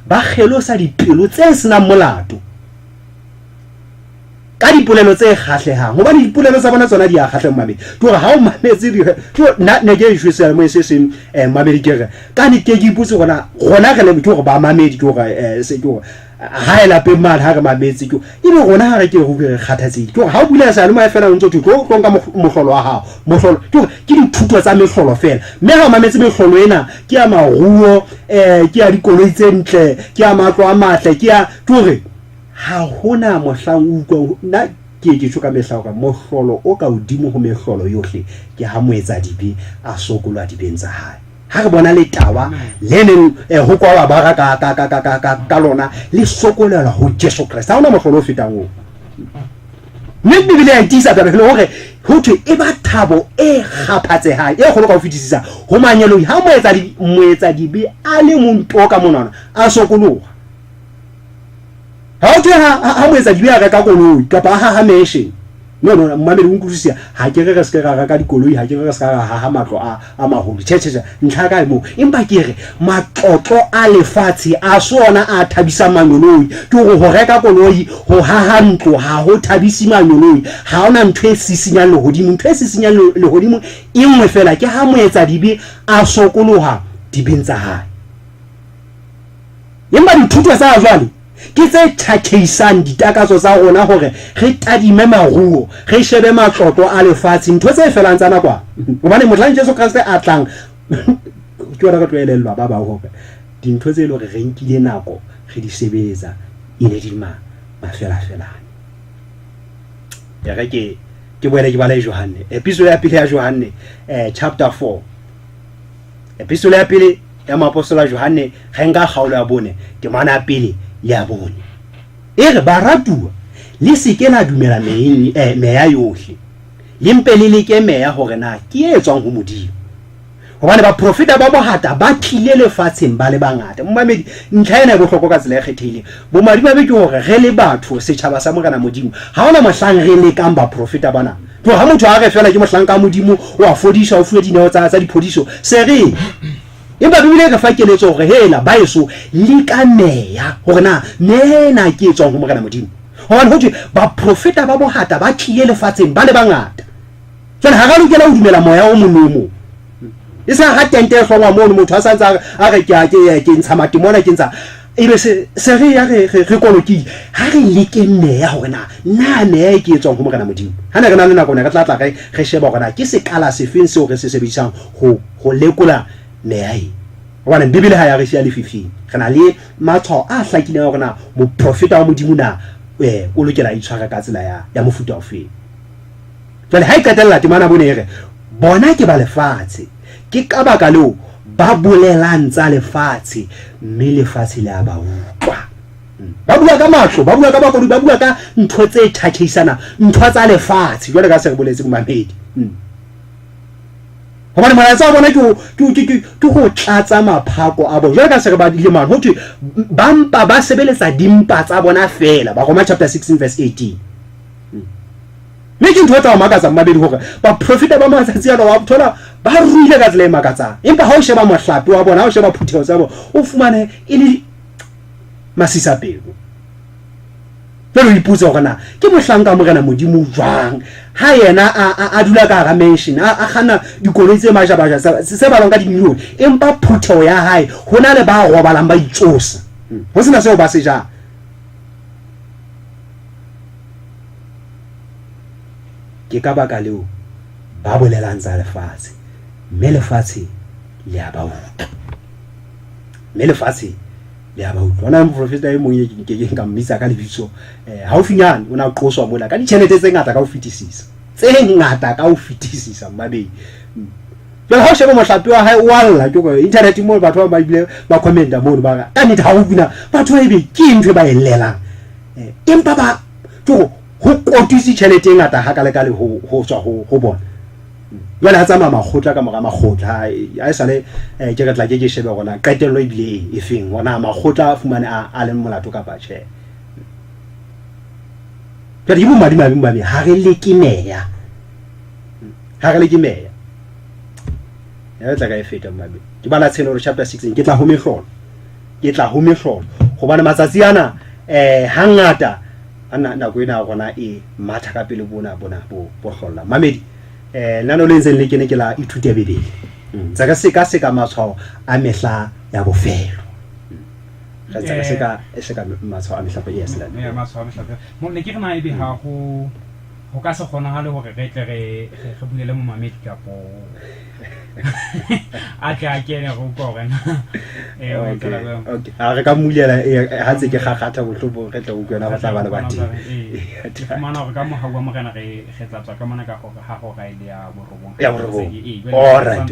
ba kgelosa dipelo tse senang molato ka dipolelo tse kgahlehang hobane dipolelo tsa bona tsona di a kgahleng mamedi ke hore ha o mametse di ne ke ishwesa mo se seng mamedi ke re ka ne ke ipotse gona re le ke hore ba mamedi ke hore se ke hore ha ela pe mal ha re mametse ke ebe gona ha re ke go kgathatse ke hore ha o bula sa le mo fela ntse ke go tlonka mohlolo wa hao mohlolo ke dithuto tsa mehlolo fela mme ha o mametse mehlolo ena ke ya maruo ke ya dikoloi tse ntle ke ya matlo a matle ke ya tore ha hona mohlang utlwa na ke tshoka mehla ka mohlolo o ka hodimo ho mehlolo yohle ke ha moetsa dibe a sokolwa dibeng tsa hae ha re bona le tawa le neng ho kwa ba ka lona le sokolela ho Jesu Kriste ha ona mohlolo o fetang o mme Bibele ya tisa taba le hore ho thwe e ba thabo e kgaphatsehang e kgolo ka ho fetisisa ho manyelo ha moetsa dibe a le monto ka monana a sokoloha ha o thwe ha moetsa dibe a reka koloi kapa ha meshe no mmamedi o nkutlwisia ha ke re se ka dikoloi ha ke re se ka ha matlo a maholo tshetshe ntlha ka mo empa ke re matlotlo a lefatshe a sona a thabisa manyoloi ke go reka koloi ho ha ntlo ha ho thabisi manyoloi ha ona ntho e sisinyang lehodimo ntho e sisinyang lehodimo e nngwe fela ke ha moetsa dibe a sokoloha dibeng tsa hae empa dithuto tsa jwale ke tse thatheisang ditakatso tsa rona hore re tadime maruo re shebe matlotlo a lefatshe ntho tse felang tsa nakwa hobane mohlang Jesu Kriste a tlang ke wena ka tloelellwa ba hore dintho tse le hore re nkile nako re di sebetsa ine di mafelafelane ya re ke boele ke bala Johane episode ya pele ya Johane chapter 4 episode ya pele ya maapostolo a Johane ga nka kgaolo ya bone ke mana ya pele le ya bone re baratuwa le seke la dumela meya yohle le mpe le leke meya hore na ke e tswang ho Modimo hobane ba profeta ba bohata ba tlile lefatsheng ba le bangata mmamedi ntlha ena e bohloko ka tsela e kgethehileng bo madimo be ke hore re le batho setjhaba sa Morena Modimo ha ona mohlang re le kang ba profeta bana to ha motho a re fela ke mohlang ka Modimo wa fodisha o fuwe dineo tsa diphodiso se re empa bibele re fa keletso hore hela ba eso le ka meya hore na nena ke etswang ho Morena Modimo hobane ho thwe ba profeta ba bohata ba tlile lefatsheng ba le bangata jwale ha re lokela ho dumela moya o monomo e sa ha tente e hlongwa mono motho a santsa a re ke ntsha matimona ke ntsa ebe se re ya re kolokile ha re leke meya hore na meya ke etswang ho Morena Modimo ha ne re na le nako ne re tla re sheba hore na ke sekala sefeng seo re se sebedisang ho lekola meya e hobane bibele ha ya re sia lefifing re na le matshwao a hlakileng hore na moprofeta wa Modimo na o lokela itshwara ka tsela ya mofuta ofeng jwale ha e qetella temana bone re bona ke ba lefatshe ke ka baka leo ba bolelang tsa lefatshe mme lefatshe le a ba utlwa ba bua ka matlo ba bua ka bakodi ba bua ka ntho tse thatheisana ntho tsa lefatshe jwale ka se re boletse bomamedi hobane molatsa wa bona ke ho tlatsa maphako a bona jwale ka se re ba dile mane ho thwe ba mpa ba sebeletsa dimpa tsa bona fela ba Roma chapter 16 verse 18 mme ke ntho tsa makatsa mmabedi hore ba profeta ba matsatsi ana wa thola ba ruile ka tsela e makatsang empa ha o sheba mohlapi wa bona ha o sheba phutheho tsa bona o fumane e le masisapelo pero iputsa hore na ke mohlanka Morena Modimo jwang ha yena a dula ka ga mention a khana dikoloi tse majabaja se ba lonka dimilione empa phutheho ya hae hona le ba robalang ba itsosa ho sena seo ba se ja ke ka baka leo ba bolelang tsa lefatshe mme lefatshe le a ba utlwa mme lefatshe le a ba utlwa ona moprofeta e mong ke nka mmisa ka lebitso haufinyane o na qoswa mola ka ditjhelete tse ngata ka ho fetisisa mmabedi jwale ha o sheba mohlapi wa hae wa lla ke go internet mo batho ba bile ba commenta mo ba ka nnete ha o bina batho ba ebe ke ntwe ba ellelang empa ba ho kotisi tjhelete e ngata ha kale ho tswa ho bona jwale ha tsama makgotla ka mora makgotla a sale ke re tla ke shebe gona qetello ibile e feng gona makgotla a fumane a le molato ka batjhe jwale ibo madimabe ha re leke meya ya tla ka e feta mmabe ke bala tshenolo chapter 16 ke tla ho mehlolo gobane matsatsi ana hangata ana nako ena gona e matha ka pele bona bo hlolla mamedi nano le ntse le ke ne ke la ithute bebele tsa ka seka matshwao a mehla ya bofelo ga tsa seka matshwao a mehla ya sela ya matshwao a mehla mo ne ke re na ebe ha go ka se kgona hale hore re tle re bulele mo mamedi ka po a tla kene go korena okay a re ka mulela ha tse ke gagata bohlobo re tla go kwena ba tla ba le bati mana go ka mo hawa mo kana re tla ka mana ka go ha go ga ile ya borobong alright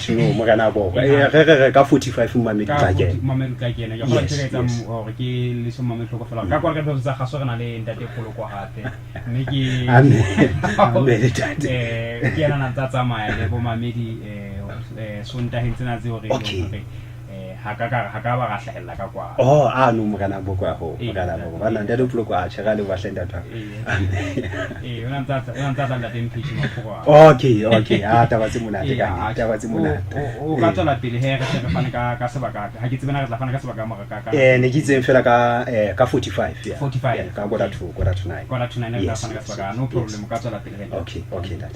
shino mo kana bo re ka 45 mamedi tla kene ya go tshela mo ke le so mamedi go fela ka kwa ka tsa ga so rena le ntate kgolo kwa hate mme ke ke ana na tsa maya le bo mamedi sonta hintsena tse hore ha ka ba ga hlahella ka kwa no mo kana bo kwa ho kana bo bana ntate plo kwa tshega le ba hlenda twa ona ntata la tempish mo kwa okay taba tse monate o ka tsala pele he re fana ka sebaka ha ke tsebena re tla fana ka sebaka mo ka ne ke tseng fela ka 45 ka quarter to 9 re tla fana ka sebaka no problem ka tsala pele he okay that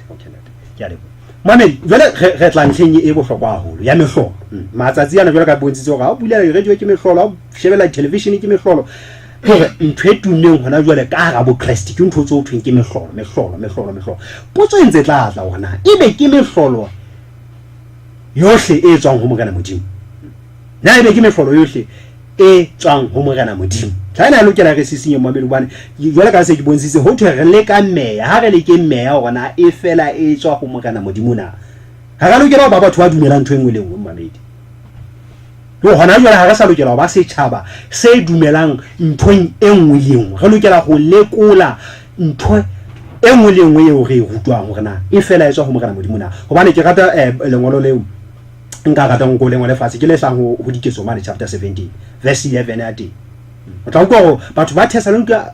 ya le mamedi jwale re tla ntlheng e bohlokwa haholo ya mehlolo matsatsi ana jwale ka bontshitse hore ha o bula radio ke mehlolo ha o shebela television ke mehlolo hore ntho e tunneng hona jwale ka hara bo Christ ke ntho tse o thweng ke mehlolo potso e ntse tla hore na ebe ke mehlolo yohle e tswang ho Morena Modimo na ebe ke mehlolo yohle e tswang ho Morena Modimo tlhaena lo kela re sisinye mamelo bane jwale ka se ke bontshitse ho thwe re le ka meya ha re le ke meya hore na e fela e tswa ho Morena Modimo na ha ga lokela ba batho ba dumelang ntho engwe le engwe mamedi lo hona jwale ha re sa lokela ba se tshaba se dumelang ntho engwe le engwe re lokela go lekola ntho engwe le engwe eo re rutwang hore na e fela e tswa ho Morena Modimo na hobane ke rata lengolo leo nka rata ngo lengolo le fatshe ke le sang ho diketso mane chapter 17 verse 11 ya teng o tla utlwa batho ba Thessalonica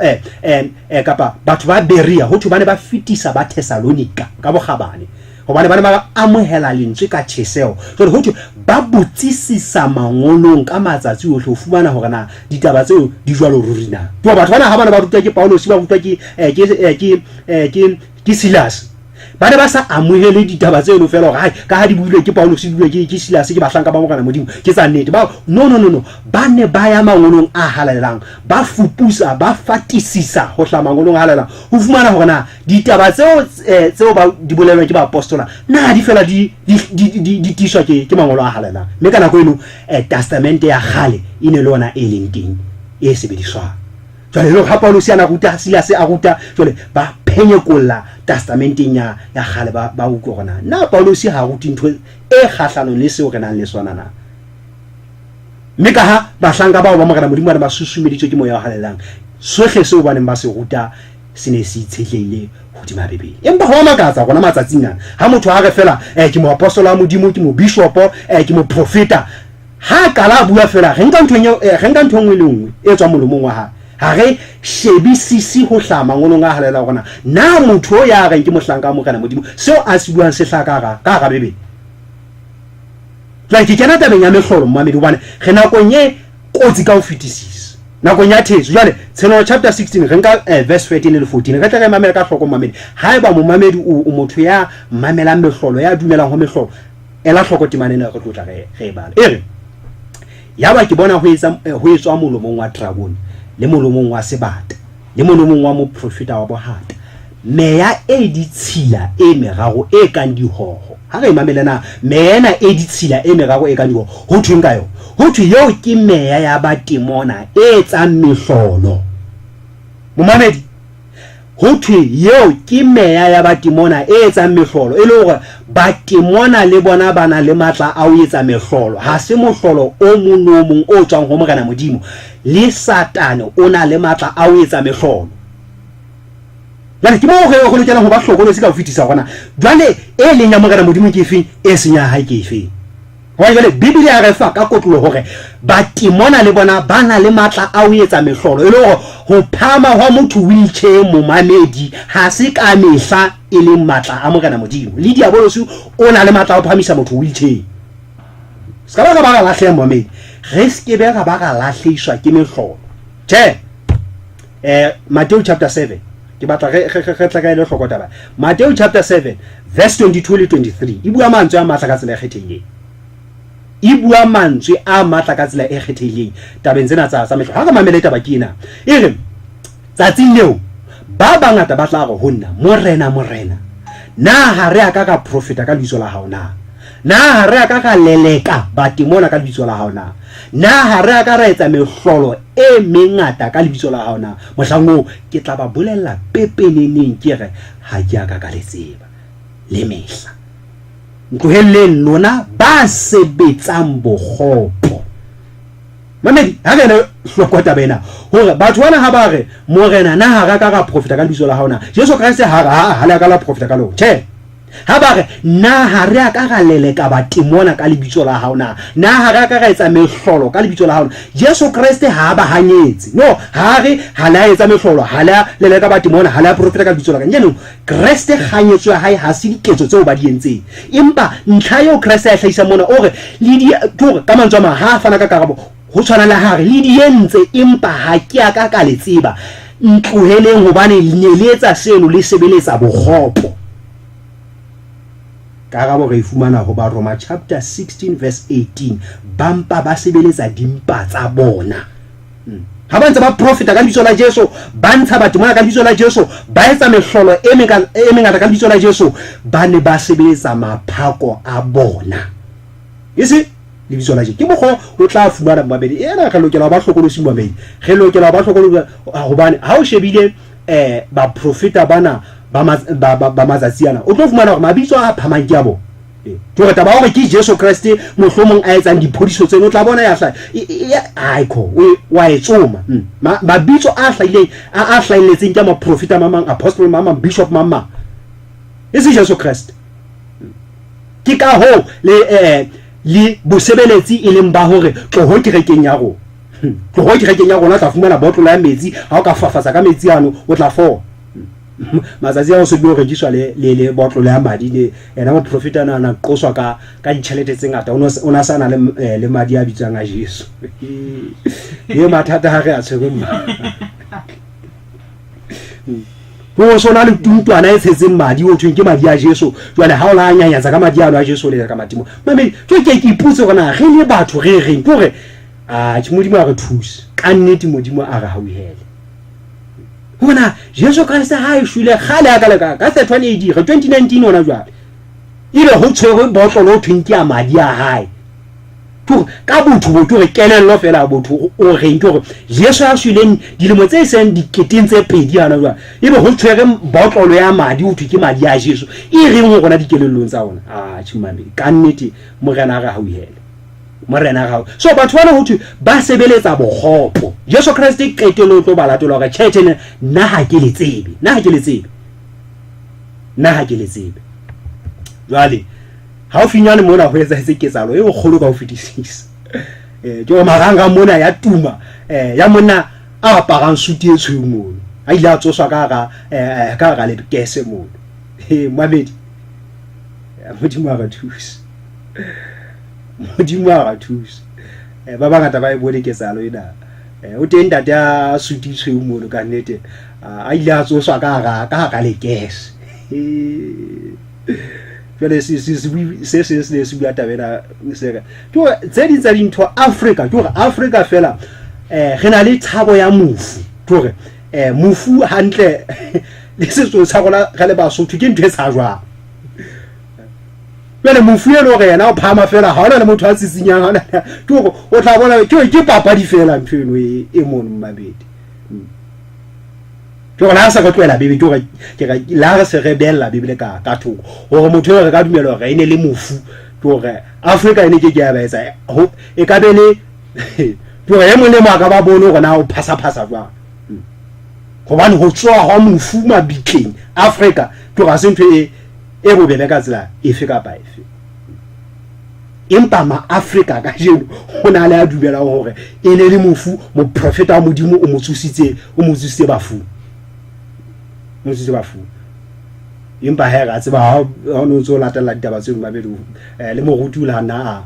kapa batho ba Berea ho thwe bane ba fitisa ba Thessalonica ka bogabane hobane bane ba amohela lentswe ka tsheseo so ho thwe ba botsisisa mangolong ka matsatsi ohle ho fumana hore na ditaba tseo di jwalo ruri na twa batho bana ha bana ba rutwa ke Paulos ba rutwa ke Silas bane ba sa amohele ditaba tseno fela hore ka ha di builwe ke Paulos di builwe ke Silas ke bahlanka ba Morena Modimo ke tsa nnete ba no bane ba ya mangolong a halelang ba fupusa ba fatisisa ho hla mangolong a halelang ho fumana hore na ditaba tseo ba di bolelwa ke ba apostola na di fela di tiswa ke mangolo a halelang mme kana go eno testament ya khale ine lona e leng teng e sebediswa jwale lo ha Paulos yana ruta Silas a ruta jwale ba phenyekolla testamenteng ya khale ba ukona na Paulos ha ruti ntho e kgahlanong le seo re nang le sona na mme ka ha bahlanka bao ba Morena Modimo ba susumeditswe ke moya wa halelang sohle seo ba neng ba se ruta sene se itshetlehile hodima Bebele empa ho makatsa gona matsatsing ana ha motho ha re fela ke mo apostola wa Modimo ke mo bishop ke mo profeta ha kala bua fela re nka ntho engwe le engwe e tswa molomong wa ha re shebisisi ho hlama ngolong a halela gona na motho ya reng ke mohlanka wa Morena Modimo seo a se buang se hlaka ka ga Bebele like ke na tabeng ya mehlolo mmamedi bana re nakong ye kotsi ka ho fetisisa nakong ya theso jwale tseno chapter 16 re nka verse 13 le 14 re tla re mamela ka hloko mmamedi ha eba mo mamedi o motho ya mamelang mehlolo ya dumelang ho mehlolo ela hloko timanene re tlotla re bala ere yaba ke bona ho etswa molomong wa dragon le molomong wa sebata le molomong wa mo profeta wa bohata meya e ditshila e meraro e kang dihoho ha re mamelana mena e ditshila e meraro e kang dihoho ho thweng ka yo ho thwe yo ke meya ya batimona e tsang mehlolo momamedi ho thwe yo ke meya ya batimona e tsang mehlolo e le hore batimona le bona bana le matla a o etsa mehlolo ha se mohlolo o monomong o tswang ho Morena Modimo le Satane o na le matla a o etsa mehlolo jwale ke mo go lokela ho ba hlokolosi ka ho fitisa gona jwale e leng ya Morena Modimo ke efeng e senya ha ke efeng wa jwale Bibele ya re fa ka kotlo hore batimona le bona bana le matla a o etsa mehlolo e le hore ho phama hwa motho wheelchair mo mamedi ha se ka mehla e leng matla a Morena Modimo le diabolosi o na le matla a phamisa motho wheelchair ska ba ga lahle mamedi re ske be ga ba ga lahleiswa ke mehlolo Matthew chapter 7 ke batla re tla ka ile hloko taba Matthew chapter 7 verse 22 le 23 e bua mantswe a matla ka tsela e kgethehileng e bua mantswe a matla ka tsela e kgethehileng tabeng tsena tsa mehlolo ha ka mamela taba kena e re tsatsing leo ba bangata ba tla go honna morena na ha re aka ka profeta ka lebitso la hao na ha re aka ka leleka batimona ka lebitso la hao na ha re aka ra etsa mehlolo e mengata ka lebitso la hao na mohlango ke tla ba bolella pepeneneng ke re ha ke aka ka letseba le mehla ntlohelleng lona ba sebetsang bokgopo mamedi ha re ne hlokota bena hore batho bana ha ba re morena na ha ra ka ga profeta ka lebitso la hao na Jesu Kriste ha le ka la profeta ka lo ha ba re na ha re ka ga leleka batimona ka lebitso la hao na ha ra ka ga etsa mehlolo ka lebitso la hao Jesu Kriste ha ba hanyetse no ha re ha la etsa mehlolo ha la leleka batimona ha la profeta ka lebitso la ka nyeno Kriste hanyetswe hae ha se diketso tseo ba di entseng empa ntlha yo Kriste a hlahisa mona o re le di tore ka mantswe ma ha fana ka karabo ho tshwana la hare le di entse empa ha ke aka ka letseba ntloheleng hobane le etsa seno le sebeletsa bokgopo karabo re ifumana ho ba Roma chapter 16 verse 18 bampa ba sebeletsa dimpa tsa bona ha ba ntse ba profita ka lebitso la Jesu ba ntsha batho mona ka lebitso la Jesu ba etsa mehlolo e mengata ka lebitso la Jesu ba ne ba sebeletsa maphako a bona ise lebitso la Jesu ke mokgo o tla fumana mabedi ena ka lokela ba hlokolosi mabedi re lokela ba hlokolosi hobane ha o shebile ba profeta bana ba mazatsiana o tlo fumana hore mabitso a phamang ke a bona to re taba hore ke Jesu Kriste mohlomong a etsang diphodiso tseno o tla bona ya hla aiko wa etsoma mabitso a hlaileng a hlailetseng ke maprofeta mamang apostle mamang bishop mamang ese Jesu Kriste ke ka ho le bosebeletsi e leng ba hore tloho kerekeng ya rona tloho kerekeng ya rona tla fumana botolo ya metsi ha o ka fafatsa ka metsi ano o tla fo matsatsi a o se bo rekiswa le botolo ya madi le ena mo profeta na qoswa ka ditjhelete tse ngata ona sana le madi a bitsang a Jesu ye mathata ha re a tshweng ho sona le tuntwana e tshetseng madi o thweng ke madi a Jesu jwale ha o la nyanyatsa ka madi a Jesu le ka matimo mamedi ke iputse gona re le batho re reng tore Modimo a re thusa ka nnete Modimo a re hauhele bona Jesu Kriste ha e shwile khale a ka 31 AD re 2019 ona jwale ile ho tshwere botlolo o thweng ke a madi a hae to ka botho bo tore kelello fela botho o reng tore Jesu a shwileng dilemo tse seng diketeng tse pedi ana jwale ebe ho tshwere botlolo ya madi o thwe ke madi a Jesu e reng ho rona dikelellong tsa ona tshimambe ka nnete morena ga hauhele morena ga so batho bana ho thwe ba sebeletsa bogopo Jesu Kriste qetelo tlo balatelo ga tshethene nna ha ke le tsebe jwale ha o finyane mona ho etsa se ketsalo e kgolo ka ho fetisisa ke maranga mona ya tuma ya mona a aparang suti e tshweu mono a ile a tsoswa ka le kese mono mamedi Modimo a re thusa ba bangata ba e bone ketsalo ena o teng ntate a suti tshweu mono ka nnete a ile a tsoswa ka le kese jwale se bua tabela seka to tse di tsa dintho Africa fela re na le thabo ya mofu tore mofu hantle le setso sa gona ga le Basotho ke ntwe sa jwa jwale mofu e lo rena o phama fela ha ona le motho a tsitsinyang hona to o tla bona ke papa di fela ntweno e mono mabedi la sa go tloela bebe ke la re se rebella bibele ka thoko hore motho re ka dumela hore ene le mofu tore Africa ene ke ya ba etsa ho e ka be le tore e mone mo ka ba bone hore na o phasa jwa hobane ho tswa ho mofu mabitleng Africa tore a sentwe e bobebe ka tsela efe ka ba efe empa ma Africa ka jeno hona le a dumela hore ene le mofu mo profeta Modimo o mo tsusitse bafu bafu empa ha ga tseba ha o no tso latela ditaba tseno mabedi le mo rutula na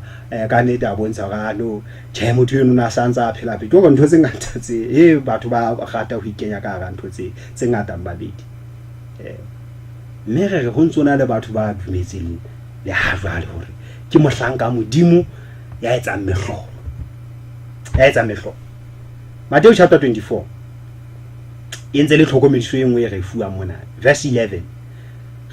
ka ne ta bontsha ga no che motho eno na santsa a phela pele go ntho tse ngata tse batho ba gata ho ikenya ka ga ntho tse ngata mabedi mme re go ntsona le batho ba dumetseng le ha jwale hore ke mohlanka Modimo ya etsa mehlo Matthew chapter 24 intse le tlhokomediso engwe e re fuwa mona verse 11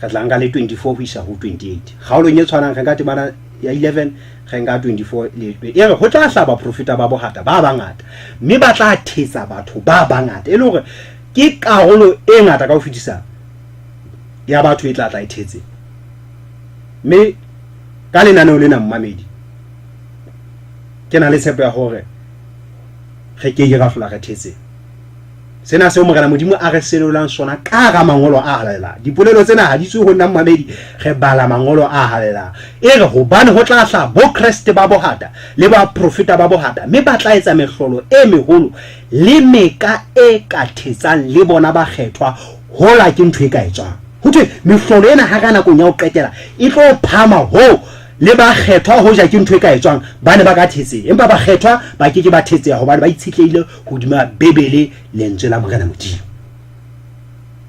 ga tlanga le 24 ho isa ho 28 ga o lo nyetshwana ga ka bana ya 11 ga nga 24 le e re ho tla hlaba profeta ba bogata ba bangata mme ba tla thetsa batho ba bangata e le hore ke karolo e ngata ka ho fitisa ya batho e tla e thetse mme ka lenaneo lena mmamedi ke na le tshepo ya hore ge ke ga fula ga thetse sena se o mogala Modimo a re selolang sona ka ga mangolo a halela dipolelo tsena ha di tswe ho nna mmamedi ge bala mangolo a halela e re go bane ho tla hla bo Kriste ba bohata le ba profeta ba bohata mme ba tla etsa mehlolo e meholo le meka e ka thetsang le bona ba kgethwa hola ke ntwe ka etswa ho thwe mehlolo ena ha kana go nya o qetela e tlo phama ho le ba kgethwa ho ja ke ntwe ka etswang bane ba ka thetse empa ba kgethwa ba ke ba thetse ho bane ba itshitleile hodima bebele lentswe la Morena Modimo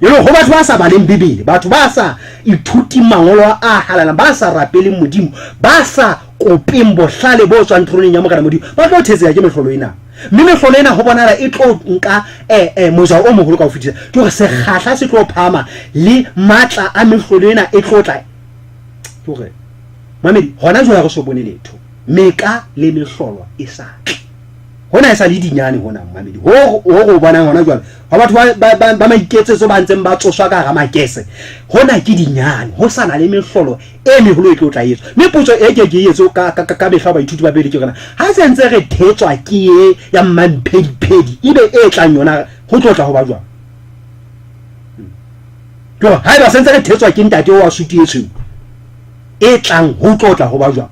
Yo ho batho ba sa ba leng Bibele, batho ba sa ithuti mangolo a halala, ba sa rapele Modimo, ba sa kopeng bohlale bo tswang throneng ya Morena Modimo, ba tlo thetsela ke mehlolo ena. Mme mehlolo ena ho bonala e tlo nka mojao o moholo ka ho fetisa. Ke hore sekgahla se tlo phama le matla a mehlolo ena e tlo tla. Ke hore mamedi hona jwale re so bone letho. Meka le mehlolo e sa. Hona e sa le dinyane hona mamedi. Ho go bona hona jwale. Ha batho ba maiketsetso ba ntseng ba tsoswa ka ga makese. Hona ke dinyane, ho sana le mehlolo e meholo e tlo tla etswa. Mme potso e ke etso ka behla ba ithuti ba bele ke rena. Ha se ntse re thetswa ke e ya mmampedi ebe e tlang yona ho tlotla ho ba jwang. Tlo ha ba sentse re thetswa ke ntate wa suti e tshweu. E tlang ho tlotla ho ba jwang.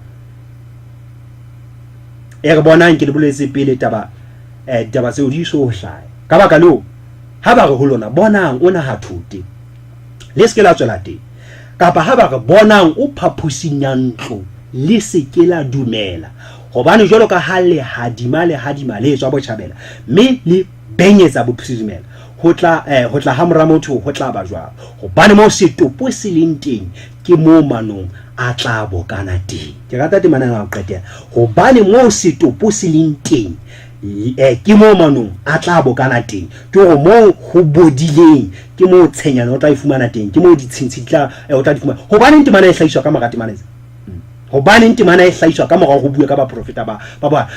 E re bonang ke le boletse pele taba tseo di so hlaya ka baka leo ha ba re ho lona bonang ona ha thute le se ke la tswela teng kapa ha ba re bonang o phaphusing ya ntlo le se ke la dumela hobane jwalo ka ha le hadima le tswa botjhabela mme le benyetsa bophizimela ho tla ha mora motho ho tla ba jwang hobane mo setopo se leng teng ke mo manong a tla bokana teng. Ke rata temana ga o qetela hobane mo setopo se leng teng ke mo manong a tla bokana teng ke go mo ho bodileng ke mo tshenyana o tla ifumana teng ke mo ditshintshi tla o tla difumana hobane temana e hlahiswa ka magate hobane temana e hlahiswa ka morago go bua ka ba profeta ba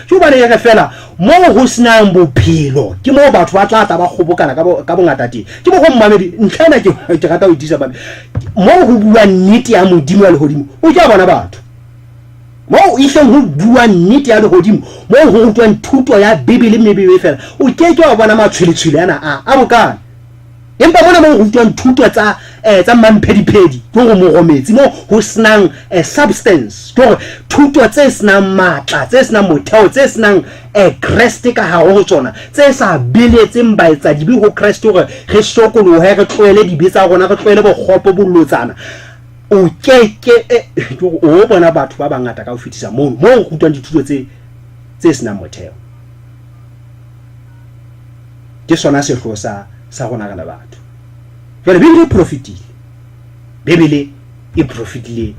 ke hobane ye fela mo go senang bophelo ke mo batho ba tla ba gobokana ka bongata teng ke mo go mmamedi ntlhana ke rata ho ditsa ba mo go bua nnete ya Modimo ya lehodimo o tla bona batho mo o ihleng ho bua nnete ya lehodimo mo go rutwang thuto ya Bibele mebebe fela o keke wa bona matshweletswele yana a bokana empa bona mo go rutwang thuto tsa mampedi go mo gometsi mo ho snang substance go thuto tse snang matla tse snang motheo tse snang Christ ka ha ho tsona tse sa beletseng ba etsa dibi ho Christ gore re sokolo he re tlwele dibetsa rona re tlwele bogopo bollotsana o keke o bona batho ba bangata ka ho fetisa mo go rutwang dithuto tse snang motheo ke sona se hlosa sa gona ga batho jwale Bibele e profitile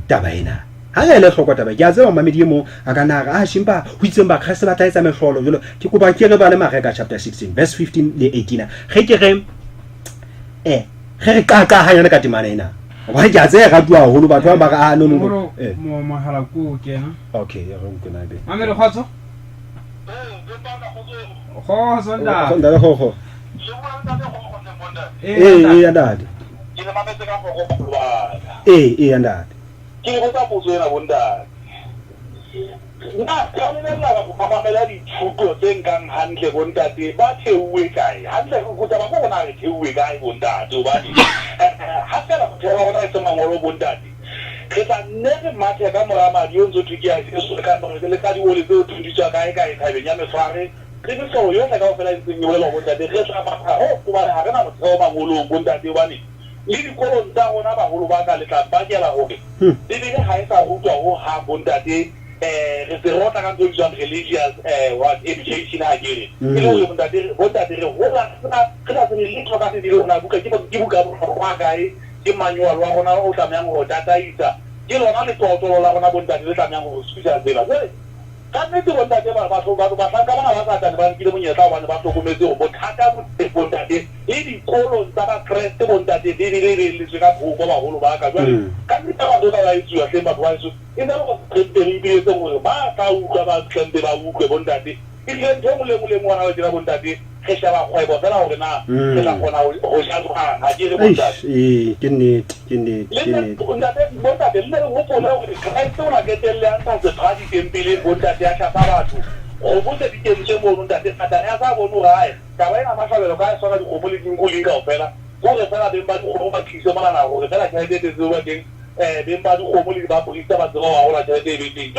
taba ena ha re le hloko taba ke a tseba mamedi mo a kana ga a shimpa ho itseng ba Christ ba tla etsa mehlolo jwale ke kopa ke re ba le Mareka chapter 16 verse 15 le 18 ge ke re ka hanyana ka temana ena ba ke a tsaya ga tua holo batho ba ga no mo hala ko kena okay ya go kena be mamele khotso nda nda go ya dad ke le mametse ka go bua ya dad ke go tsa botso ena bonda nna ka le nna go mamela dithuto tse nkang hantle bontate ba theuwe kae hantle go taba go bona re theuwe kae bontate obane ha fela go thewa go tsa mangolo bontate ke tla nne mathe ka mora madi o ntse tiki a se ka no le ka di ole tse o tunditswa kae thabeng ya mefare ke se so yo ka fela ditseng yo le bontate re tla ba ho ba ha kana motheo mangolo bontate obane le dikolo tsa rona baholo ba ka le tla ba ke la hore le ha e sa rutwa ho ha bontate re se rota ka ntho e religious what education a gere ke le bontate re ho la ke la se le tloka se di rona buka ke buka ba gae ke manual wa rona o tlameang go dataisa ke lona le totolo la rona bontate le tlameang go special tsela ka nnete bontate ba batho ba tla ka bana ba tla ba nkile monyetla wa ba hlokometse go bothata bontate e dikolo tsa ba Christ bontate di le ka go ba holo ba ka jwale ka nnete ba dota ba itse ya semba ba itse e nna go tsentele ibile tse gore ba ka utlwa ba tsente ba utlwe bontate e le ntho mole mona wa dira bontate ke shaba kgwebo fela gore na ke la kgona go shatswa ha ke re bontate ke nnete bontate le go pona gore Christ o la ketelle a tsa se phadi tempele bontate a shapa batho go botse dikentse mo bontate fata ya sa bono gae ka ba ena mahlabelo ka sona di go le dinguli ka ofela go re fela be ba di go ba tshisa mana na go re fela ke tse tse ba teng be ba di go le ba polisa ba tswa wa gola tse be teng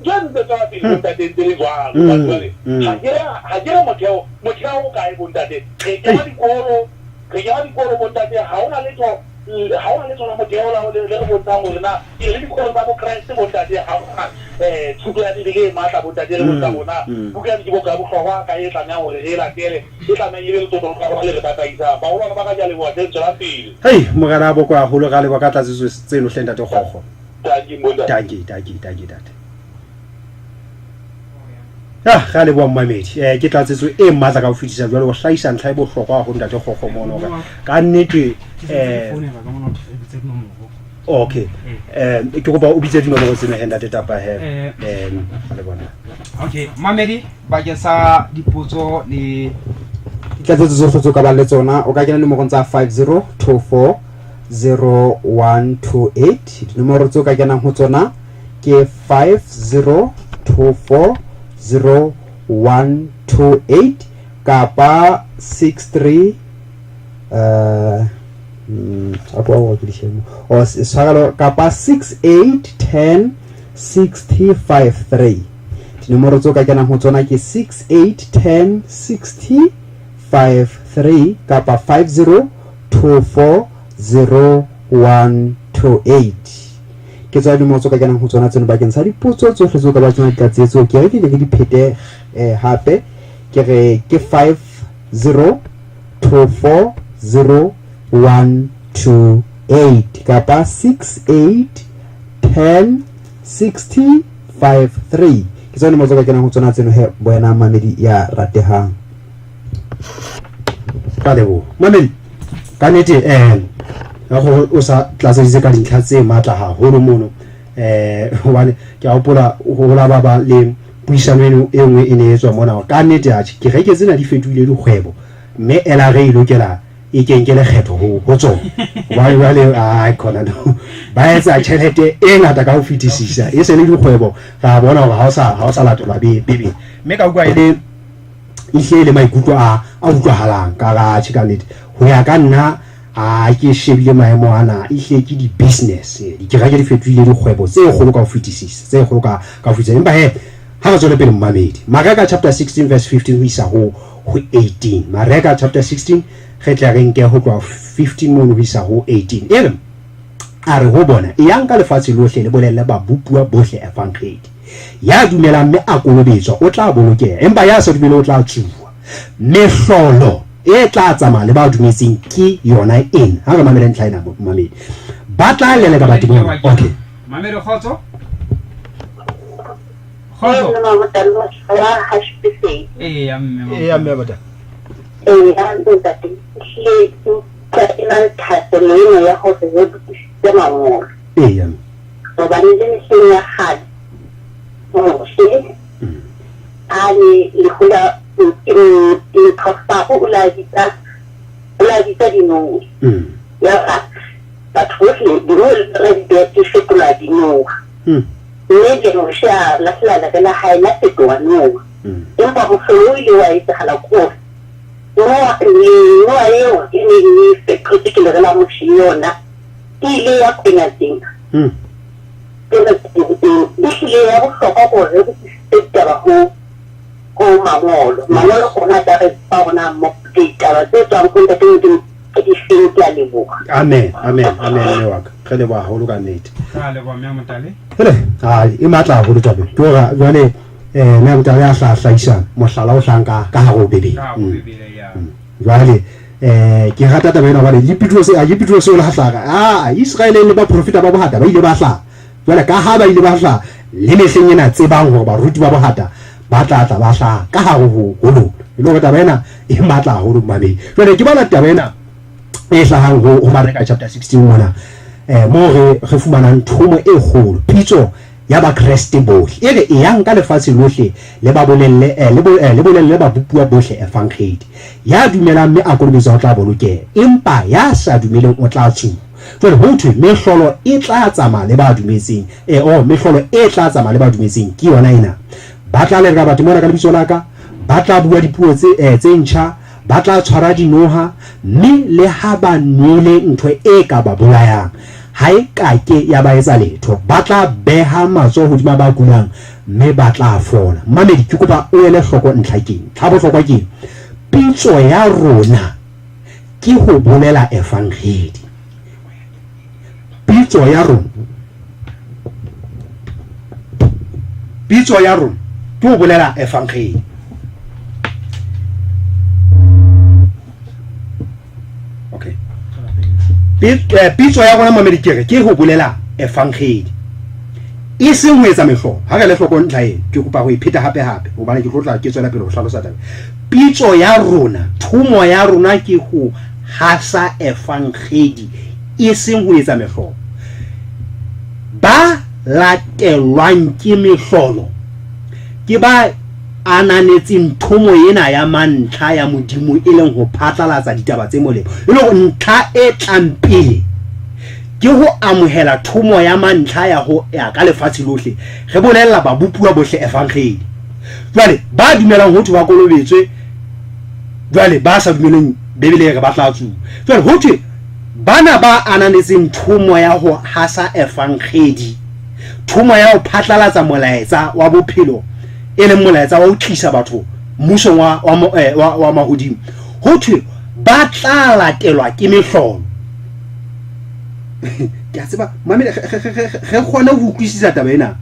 jang de tsa di bontate tse jwa ba tswale ha jera motheo ka e bontate ke ya dikolo bontate ha ona le tso ha ona le tsona modelo la le re bontang hore na ke le dikolo tsa bo Christ bo ntate ha ona thuto ya dibeke matla bo ntate re bontang bona buka di boka bohlokwa ka e tlamya hore e latele e tlamya e le tsotoro ka le re tataisa ba ona ba ka ja le bo tse tsela pele hey mogara bo kwa holo ga le ba ka tlatse tseno hlenda te goggo tangi monda tangi date ga le bo mmamedi ke tlatsetso e matla ka ho fitisa jwale go hlaisa ntlha e bohlokwa go ntate goggo mono ka nnete okay ke go ba o bitse dinomoro tsena henda tapa he le bona okay mamedi ba ke sa dipotso le tlatsetso tsohle ka ba le tsona o ka kena nomoro tsa 5024 0128 dinomoro tso ka kenang ho tsona ke 5024 0128 kapa 63 apa ke dishemo o swagalo kapa 6810 6053 dinomoro tso ka kenang ho tsona ke 6810 6053 kapa 5024 0128 ke tswa di motso ka kenang ho tsona tseno bakeng sa dipotso tsohle tso ka ba tsona tlatsetso ke re ke di phete hape ke re ke 50240128 kapa 6810 6053 ke tswa di motso ka kenang ho tsona tseno he boena mamedi ya ratehang ka lebo mamedi ka nete go o sa tlatseditse ka dintlha tse matla haholo mono hobane ke a hopola go la ba le puisano e nngwe e ne etswa mona ka nnete a ke reke tsena di fetoile dikgwebo mme ela re ilokela e kenkele kgetho ho tsona ba le a khona no ba etsa tšhelete e ngata ka ho fetisisa e se le dikgwebo ga bona hore ha o sa latolwa bebe mme ka kwa ile ihle le maikutlo a utlwahalang ka ga tshikannete ho ya ka nna ke shebile maemo ana ihle ke di business ke reke di fetoile dikgwebo tse kgolo ka ho fetisisa tse kgolo ka ho fetisisa empa he ha ba tswela pele mmamedi Mareka chapter 16 verse 15 ho isa ho 18 Mareka chapter 16 re tla re nke ho tloa 15 mono ho isa ho 18 ere a re ho bona e yang ka lefatshe lohle le bolelle ba bupua bohle evangeli ya dumelang mme a kolobetswa o tla bolokeha empa ya sa dumele o tla tsuwa mehlolo e tla tsamaya le ba dumetseng ke yona ena ha re mamela ntlha ena mamedi ba tla lela ka batho bona okay mamedi khotso ya mme bata amen lewaka ge le ba holo ka nnete le ba mme motale hele e matla go tabe tora jwale mme motale a hlaisa mohlala o hlanka ka ha go bebe jwale ke rata taba ena bale Petros o le hatlaka Israel le ba profeta ba bohata ba ile ba hla jwale ka ha ba ile ba hla le mehleng ena tsebang hore ba ruti ba bohata ba tla ba hla ka ha go lo le taba ena e matla go mabedi jwale ke bana taba ena e hlahang ho Mareka chapter 16 mona mo re fumana nthomo e kgolo pitso ya ba Kriste bohle ere e yang ka lefatshe lohle le ba bolelle le ba bupua bohle evangeli ya dumelang mme a kolobetsa o tla bolokeha empa ya sa dumeleng o tla tsuwa jwale ho thwe mehlolo e tla tsamaya le ba dumetseng mehlolo e tla tsamaya le ba dumetseng ke yona ena ba tla le ka batho mona ka lebitso la ka ba tla bua dipuo tse ntjha ba tla tshwara dinoha mme le ha ba nwele ntho e ka ba bolayang ha e ka ke ya ba etsa letho ba tla beha matso hodima ba kulang mme ba tla fola mamedi ke kopa o ele hloko ntlhakeng tla bohlokwa ke pitso ya rona ke ho bolela evangeli pitso ya rona ke ho bolela efankgedi. Okay, pitso ya rona mamedi ke ho bolela efankgedi e seng ho etsa mehlolo. Ha re le hloko ntlha e ke kopa ho ipheta hape hobane ke tlotla ke tswela pele ho hlalosa taba. Pitso ya rona, thumo ya rona ke ho hasa efankgedi e seng ho etsa mehlolo. Ba latelwang ke mehlolo ke ba ananetseng thomo ena ya mantlha ya modimo e leng ho phatlalatsa ditaba tse molemo. E le ho ntlha e tlang pele ke ho amohela thomo ya mantlha ya ka lefatshe lohle. Re bolella ba bopuwa bohle efankgedi. Jwale ba dumelang ho thwe ba kolobetswe, jwale ba sa dumeleng Bebele re batla tsu. Jwale ho thwe bana ba ananetseng thomo ya ho hasa efankgedi, thomo ya ho phatlalatsa molaetsa wa bophelo e leng molaetsa wa ho tlisa batho mmusong wa mahodimo. Ho thwe ba tla latelwa ke mehlolo. Ke a tseba mamele re kgone ho utlwisisa taba ena.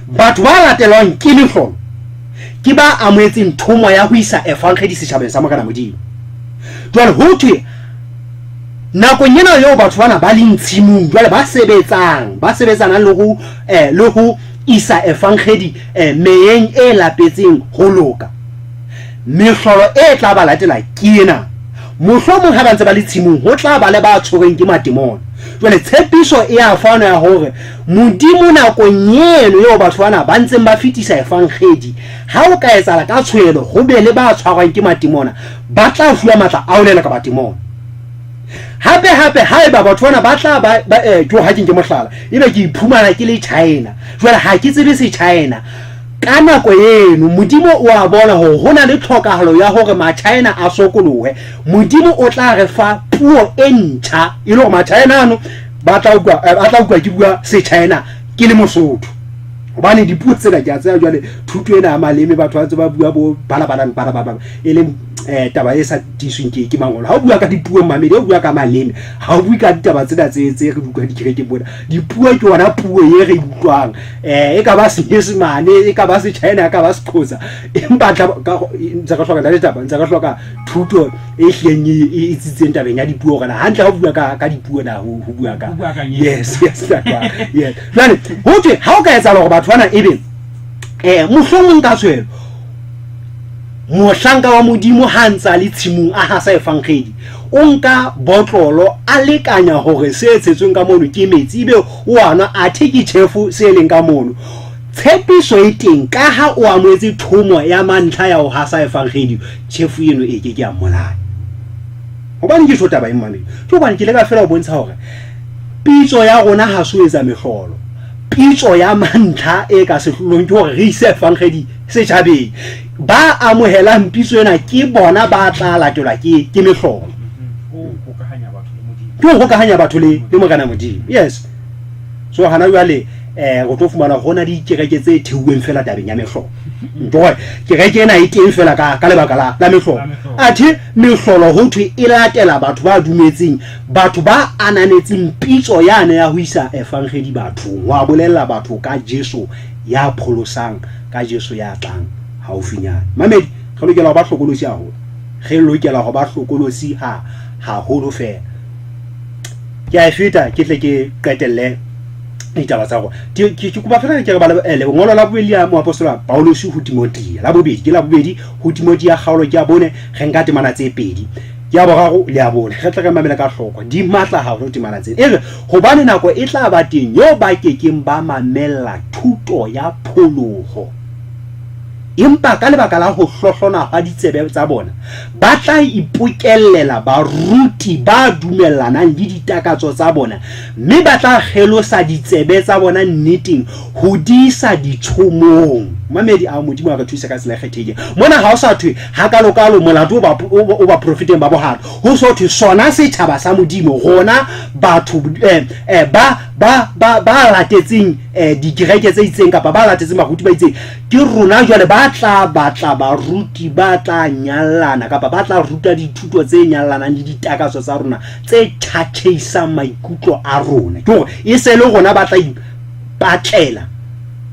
Batho ba latelwang ke mehlolo ke ba amoetseng thomo ya ho isa efankgedi setjhabeng sa Morena Modimo. Jwale ho thwe nakong ena eo batho bana ba leng tshimong, jwale ba sebetsana le ho isa efankgedi meyeng e lapetseng ho loka. Mehlolo e tla ba latela ke ena. Mohlomong ha ba ntse ba le tshimong ho tla ba le ba tshwereng ke matemona. Jwale tshepiso e a fana ya hore Modimo nakong eno eo batho bana ba ntseng ba fetisa efankgedi, ha o ka etsahala ka tshwelo ho be le ba tshwarwang ke matemona, ba tla fuwa matla a ho lela ka matemona. Hape haeba batho bana ba tla jo ha ke mohlala ebe ke iphumana ke le China, jwale ha ke tsebe se China ka nako eno. Modimo o a bona hore hona le tlhokahalo ya hore ma-China a sokolohe. Modimo o tla re fa puo e ntjha e le hore ma-China ano ba tla utlwa ke bua se China ke le Mosotho, hobane dipuo tsena ke a tsaya jwale thuto ena ya maleme batho ba ntse ba bua bo bala e leng taba e sa tisweng ke mangolo. Ha o bua ka dipuo mamedi, o bua ka maleme, ha o bue ka ditaba tsena tse re buka dikereke bona. Dipuo ke yona puo e re utlwang, e ka ba Senyesemane, e ka ba se China, e ka ba Sexhosa, empa ntse ka hloka thuto e hleng e tsitseng tabeng ya dipuo kana hantle ha o bua ka dipuo na ho bua ka yes jwale ho thwe ha o ka etsa hore batho bana ebe mohlomong ka tshwelo mohlanka wa Modimo ha ntsa le tshimong a hasa efankgedi, o nka botlolo a lekanya hore se etsetsweng ka mono ke metsi, ebe o ana a theke tjhefu se leng ka mono. Tshepiso e teng ka ha o amoetse thomo ya mantlha ya ho hasa efankgedi, tjhefu eno e ke ya molaya. Hobane ke tshota ba imane ke hobane ke le ka fela ho bontsha hore pitso ya rona ha so etsa mehlolo. Pitso ya mantlha e ka sehlolong ke hore re ise efankgedi setjhabeng. Ba amohelang pitso ena ke bona ba tla latelwa ke mehlolo. Ke ho hokahanya batho le Morena Modimo. Yes, so hana jwale go tlo fumana hona di kereke tse theuweng fela tabeng ya mehlolo. Ntwa kereke ena e teng fela ka lebaka la mehlolo. Athe mehlolo ho thwe e latela batho ba dumetseng, batho ba ananetseng pitso yane ya ho isa efankgedi batho, wa bolella batho ka Jesu ya pholosang, ka Jesu ya tlang haufinyana. Mamedi re lokela ho ba hlokolosi haholo, re lokela ho ba hlokolosi haholo fela. Ke a feta ke tle ke qetelle ditaba tsa go ke kuba fela ke re ba le ngolo la bobedi ya moapostola Paulus ho Timothea, la bobedi ho Timothea kgaolo ke a bone re nka temana tse pedi, ke a boraro le a bone re tla re mamela ka hloko di matla haholo temana tse ere hobane nako e tla ba teng yo ba kekeng ba mamella thuto ya pholoho, empa ka lebaka la ho hlohlona ha ditsebe tsa bona ba tla ipokellela baruti ba dumellanang le ditakatso tsa bona, mme ba tla kgelosa ditsebe tsa bona nneteng ho di isa ditshomong. mamedi a modimo a re thusa ka tsela e kgethileng mona ha o sa thwe ha kalo molato o ba profiteng ba bohalo ho so thwe sona setjhaba sa modimo gona batho ba latetseng dikereke tse itseng kapa ba latetseng baruti ba itseng ke rona jwale ba tla batla baruti ba tla nyallana kapa ba tla ruta dithuto tse nyallanang le ditakatso tsa rona tse tjhatjheisang maikutlo a rona ke hore e se le rona ba tla ipatlela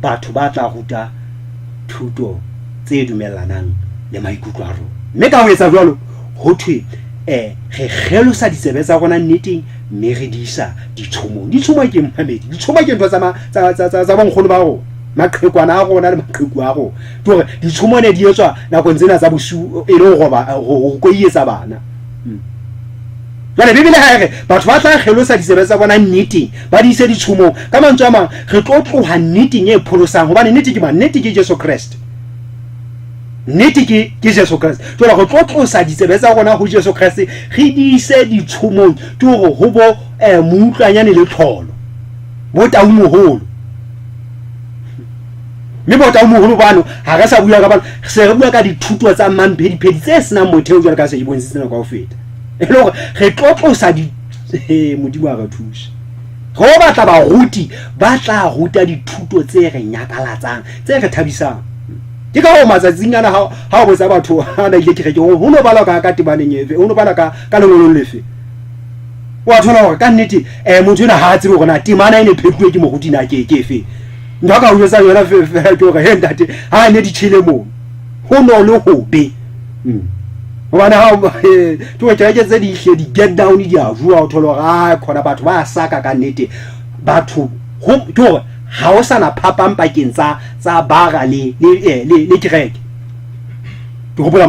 batho ba tla ruta thuto tse dumellanang le maikutlo a rona mme ka ho etsa jwalo ho thwe re kgelosa ditsebe tsa rona nneteng mme re di isa ditshomong ke mamedi ditshoma ke ntho tsa bonkgono ba rona maqhekwana a rona le maqheku a rona ke hore ditshomo ne di etswa nakong tsena tsa bosiu e le go koietsa bana jwale bibele ha re batho ba tla kgelosa ditsebe tsa bona nneteng ba di ise ditshomong ka mantswe a mang re tlo tloha nneteng e pholosang hobane nnete ke mang nnete ke Jesu Kriste nnete ke Jesu Kriste jwale go tlo tlosa ditsebe tsa rona ho Jesu Kriste re di ise ditshomong ke hore ho bo muutlwanyane le tlholo bo taumoholo mme bo taumoholo bano ha re sa bua ka bana se re bua ka dithuto tsa mampedi tse senang motheo jwale ka se di bontshitsena ka ho feta e le hore re tlotlosa modimo a re thusa go batla baruti ba tla ruta dithuto tse re nyakalatsang tse re thabisang ke ka ho matsatsing ana ha o botsa batho ana ile kereke ho no bala ka tibaneng efe ho no bala ka lengolong lefe wa thola hore ka nnete motho ena ha tsebe hore na timana ene phekwe ke moruti na ke efe ntwa ka ho tsa yona fe ke hore he ntate ha ne di tshile mo ho no le hobe hobane ha to kereke tse di hle di get down di a bua o thola ga khona batho ba saka ka nnete batho ho to ha o sana phapang pakeng tsa bara le kereke ke hopola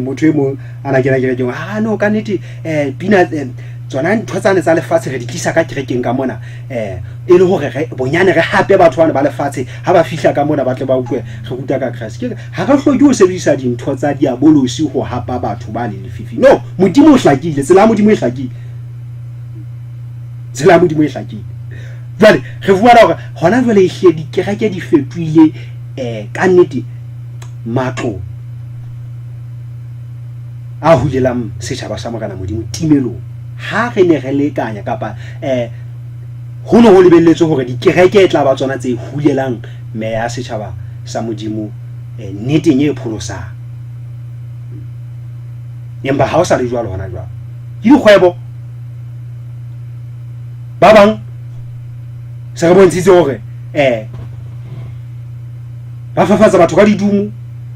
motho e mong ana kena kereke no ka nnete pina tsona ntho tsane tsa lefatshe re di tlisa ka kerekeng ka mona e le hore bonyane re hape batho bana ba lefatshe ha ba fihla ka mona ba tle ba utlwe re ruta ka Christ ke ha ka hloke ho sebedisa dintho tsa diabolosi ho hapa batho ba le lefifi no modimo o hlakile tsela modimo e hlakile jwale re bua hore hona jwale ehle dikereke di fetohile ka nnete matlo a hulelang setjhaba sa Morena Modimo timelo ha re ne re lekanya kapa ho no ho lebelletswe hore dikereke e tla ba tsona tse hulelang me ya setjhaba sa Modimo nneteng e pholosang empa ha o sa le jwalo hona jwalo ke dikgwebo ba bang se re bontshitse hore ba fafatsa batho ka didumo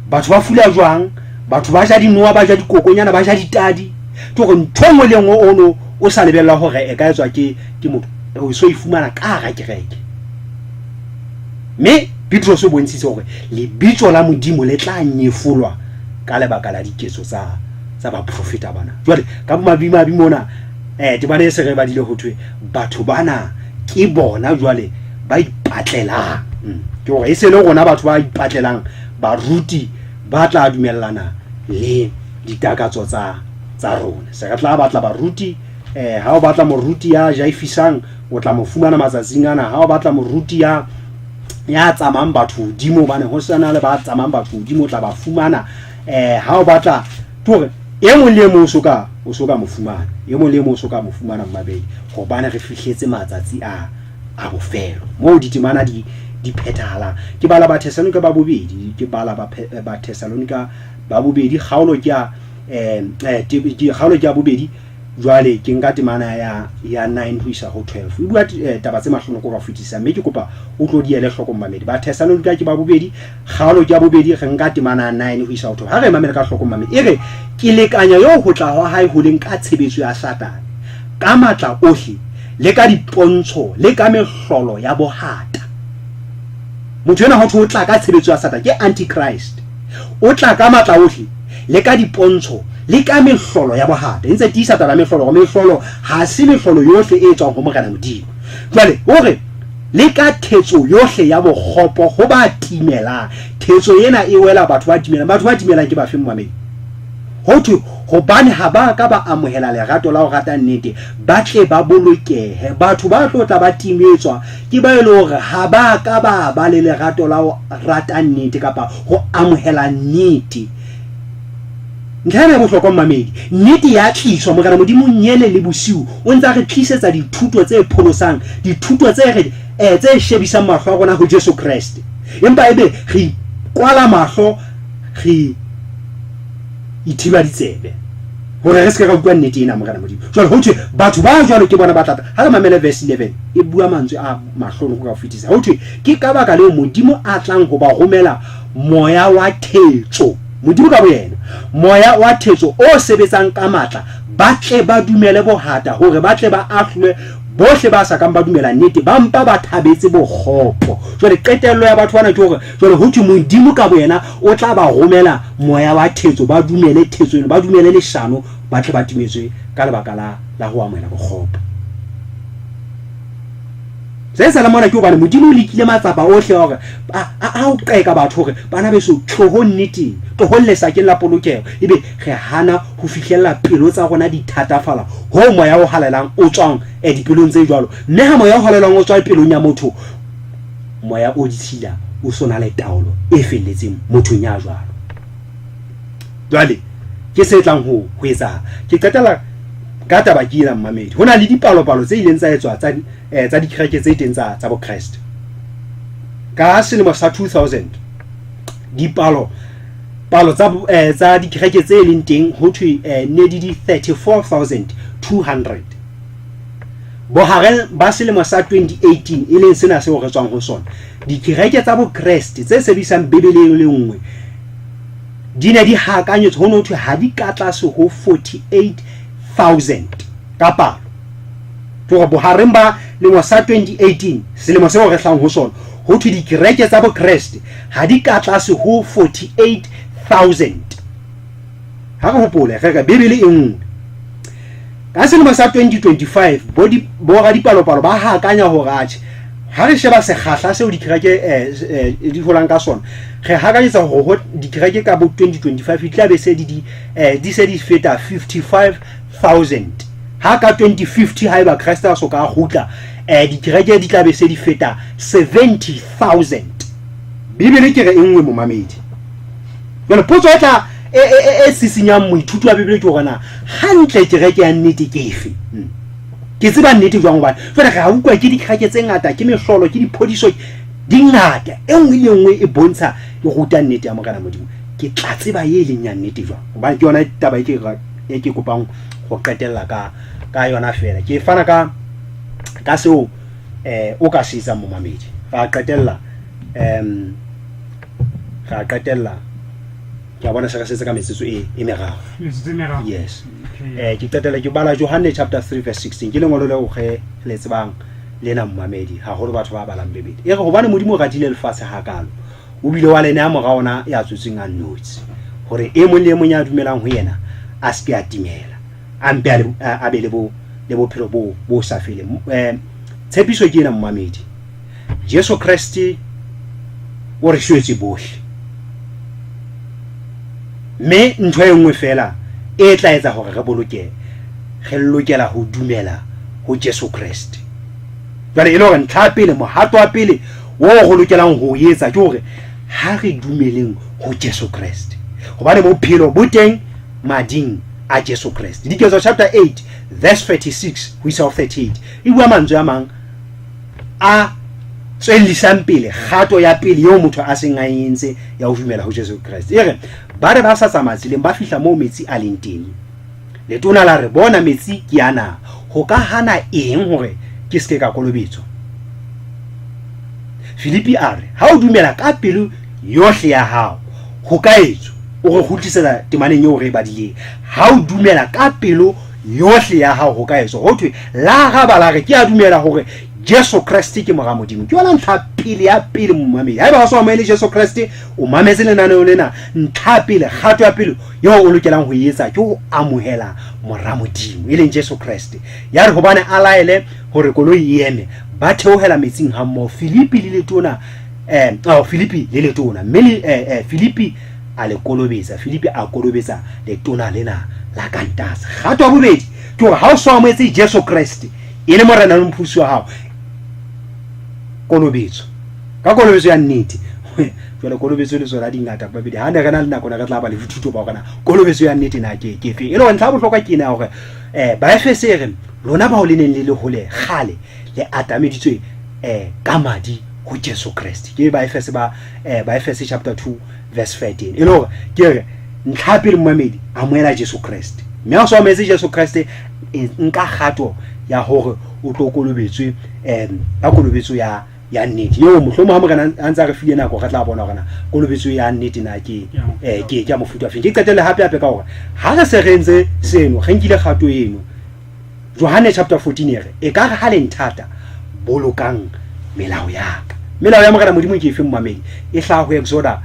batho ba fula jwang batho ba ja dinoa ba ja dikokonyana ba ja ditadi ke gore ntho ngwe le ngwe ono o sa lebella hore e ka etswa ke motho o so ifumana ka ga kereke me Petros o bontshitse hore lebitso la Modimo le tla nyefolwa ka lebaka la diketso tsa ba profeta bana jwale ka mabima mona te bana se re ba dile ho thwe batho bana ke bona jwale ba ipatlelang ke hore e se le rona batho ba ipatlelang baruti ba tla dumellana le ditakatso tsa rona se re tla batla baruti ha o batla moruti ya jaifisang o tla mo fumana matsatsing ana ha o batla moruti ya tsamang batho dimo bane ho sana le ba tsamang batho dimo tla ba fumana ha o batla tore e mong le mong o soka mo fumana e mong le mong o soka mo fumana mmabedi go bana re fihletse matsatsi a bofelo mo ditimana di phethala ke bala ba Thessalonika ba bobedi ke bala ba Thessalonika ba bobedi kgaolo ke kgaolo ke bobedi jwale ke nka temana ya 9 ho isa ho 12 e bua taba tse mahlono go ka fetisa mme ke kopa o tlo diele hloko mmamedi ba Thessalonika ke ba bobedi kgaolo ke bobedi re nka temana 9 ho isa ho 12 ha re mamela ka hloko mmamedi e re ke lekanya yo ho tla wa hae ho leng ka tshebetso ya Satane ka matla ohle le ka dipontsho le ka mehlolo ya bohata motho ena ho tla ka tshebetso ya Satane ke antichrist o tla ka matla ohle le ka dipontsho le ka mehlolo ya bohata ntse tisa taba mehlolo ha se mehlolo yohle e tswang ho Morena Modimo jwale hore le ka thetso yohle ya bokgopo ho ba timela thetso ena e wela batho ba timelang ke ba fe mmamedi ho thwe hobane ha ba ka ba amohela lerato la ho rata nnete ba tle ba bolokehe. Batho ba tlo tla ba timetswa ke ba ile hore ha ba ka ba le lerato la ho rata nnete kapa ho amohela nnete. Ntlhana bohlokwa mamedi, nnete ya tliswa Morena Modimo nyele le bosiu o ntse re tlisetsa dithuto tse pholosang, dithuto tse shebisang mahlo a rona ho Jesu Kriste. Empa ebe re kwala mahlo re ithiba ditsebe hore re se ka utlwa nnete ena Morena Modimo. Jwale ho thwe batho ba jwalo ke bona ba tlatla. Ha re mamele verse 11 e bua mantswe a mahlono go ka fetisa. Ho thwe ke ka baka le Modimo a tlang ho ba romela moya wa thetso. Modimo ka boyena moya wa thetso o sebetsang ka matla ba tle ba dumele bohata hore ba tle ba ahlwe bohle ba sa kang ba dumela nnete ba mpa ba thabetse bokgopo. Jwale qetello ya batho bana ke hore jwale ho thwe Modimo ka boyena o tla ba romela moya wa thetso ba dumele thetso ba dumele leshano ba tle ba timetswe ka lebaka la ho amohela bokgopo. Se sa la mona ke hobane Modimo o lekile matsapa ohle hore a o qeka batho hore bana beso tloho nnete to hollesa ke la polokeho ebe re hana ho fihlella pelo tsa rona di thatafala ho moya o halelang o tswang dipelong tse jwalo. Mme ha moya o halelang o tswa pelong ya motho moya o ditshila o sona le taolo e felletseng mothong ya jwalo. Jwale ke se tlang ho etsa ke qetela ka taba ke ena mmamedi. Hona le dipalopalo tse ileng tsa etswa tsa dikereke tse teng tsa boKriste ka selemo sa 2000 palo tsa dikereke tse leng teng ho thwe ne di 34,200 bohareng ba selemo sa 2018 e leng sena se ho re tswang ho sona. Dikereke tsa boKriste tse sebedisang bebele le nngwe di ne di hakanyetswa ho no thwe ha di ka tlase ho 48,000 ka palo. For bohareng ba lemo sa 2018 selemo se ho re hlang ho sona ho thwe dikereke tsa boKriste ha di ka tlase ho 48,000. Ha re hopole re bebele e nngwe ka selemo sa 2025 bo ra dipalopalo ba hakanya hore atjhe ha re sheba sekgahla seo dikereke di holang ka sona re hakanyetsa hore dikereke ka bo 2025 tla be se di se di feta 55,000. Ha ka 2050 ha eba Kriste a so ka hutla dikereke di tla be se di feta 70,000. Bibele ke re engwe mo mamedi. Jwale potso e tla e sisinyang moithuti wa Bibele ke hore na hantle kereke ya nnete ke efe? Ke tseba nnete jwang hobane jwale re ha utlwa ke dikereke tse ngata ke mehlolo ke diphodiso di ngata e nngwe le nngwe e bontsha e ruta nnete ya Morena Modimo. Ke tla tseba ye leng ya nnete jwang hobane ke yona taba e ke kopang go qetella ka yona fela. Ke fana ka seo o ka se itsa mo mamedi. Ra qetella ke bona se ka setsa ka metsotso e meraro. Yes. Ke qetella ke bala Johane chapter 3 verse 16 ke lengolo le o ge le tsebang lena mmamedi ha holo batho ba balang bebedi e re hobane Modimo o ratile lefatshe hakalo o bile wa lena mo ga ona ya tsutsing a notsi hore e mong le mong ya dumelang ho yena a se a timela ampe a be le bophelo bo sa feleng. Tshepiso ke ena mmamedi, Jesu Kriste o re shwetse bohle mme ntho e nngwe fela e tla etsa hore re boloke re lokela ho dumela ho Jesu Kriste. Jwale e le hore ntlha pele mohato wa pele wo go lokelang ho etsa ke hore ha re dumeleng ho Jesu Kriste hobane bophelo bo teng mading a Jesu Kriste. Diketso chapter 8 verse 36 ho isa ho 38 e bua mantswe a mang a tswellisang pele kgato ya pele yo motho a seng a entse ya ho dumela ho Jesu Kriste. E re ba re ba sa tsamatsileng ba fihla moo metsi a leng teng letona la re bona metsi ke ana ho ka hana eng hore ke se ka kolobetswa. Filipi a re ha o dumela ka pelo yohle ya hao ho ka etswa o re kgutlisela temaneng eo re badileng. Ha o dumela ka pelo yohle ya hao ho ka etswa ho thwe la gabala re ke a dumela hore Jesu Kriste ke Morena Modimo. Ke wala ntlha pele ya pele mmamedi ha eba ba so mamele Jesu Kriste o mametse lenaneo lena ntlha pele kgato ya pele yo o lokelang ho etsa ke ho amohela Morena Modimo e leng Jesu Kriste. Ya re hobane a laele hore koloi e eme ba theohela metsing ha mo Filipi le letona Filipi le letona mme Filipi a le kolobetsa Filipi a kolobetsa letona lena la kantasa gato wa bobedi ke gore ha o so amoetse Jesu Kriste e le morena le mophusi wa hao kolobetso ka kolobetso ya nnete jwale kolobetso le tsona dingata ba bedi ha ne kana le nako na ka tla ba le thuto ba kana kolobetso ya nnete na ke fe e le ntla bohlokwa ke na hore ba Efesere lona ba ho le neng le hole gale le atameditswe ka madi ho Jesu Kriste ke ba Efese chapter 2 verse 13 e le hore ke re ntlhape le mmamedi amoela Jesu Kriste mme a so ametse Jesu Kriste nka gato ya hore o tlo kolobetswe ka kolobetso ya nnete yo mohlomo ha mogana antsa re file nako ga tla bona gona kolobetso ya nnete na ke ya mofuta fe ke qetelle hape ka hore ha re se rentse seno ga nkile gato eno Johane chapter 14 e ka re ha le nthata bolokang melao ya mogana modimo ke fe mmamedi e hla ho Exodus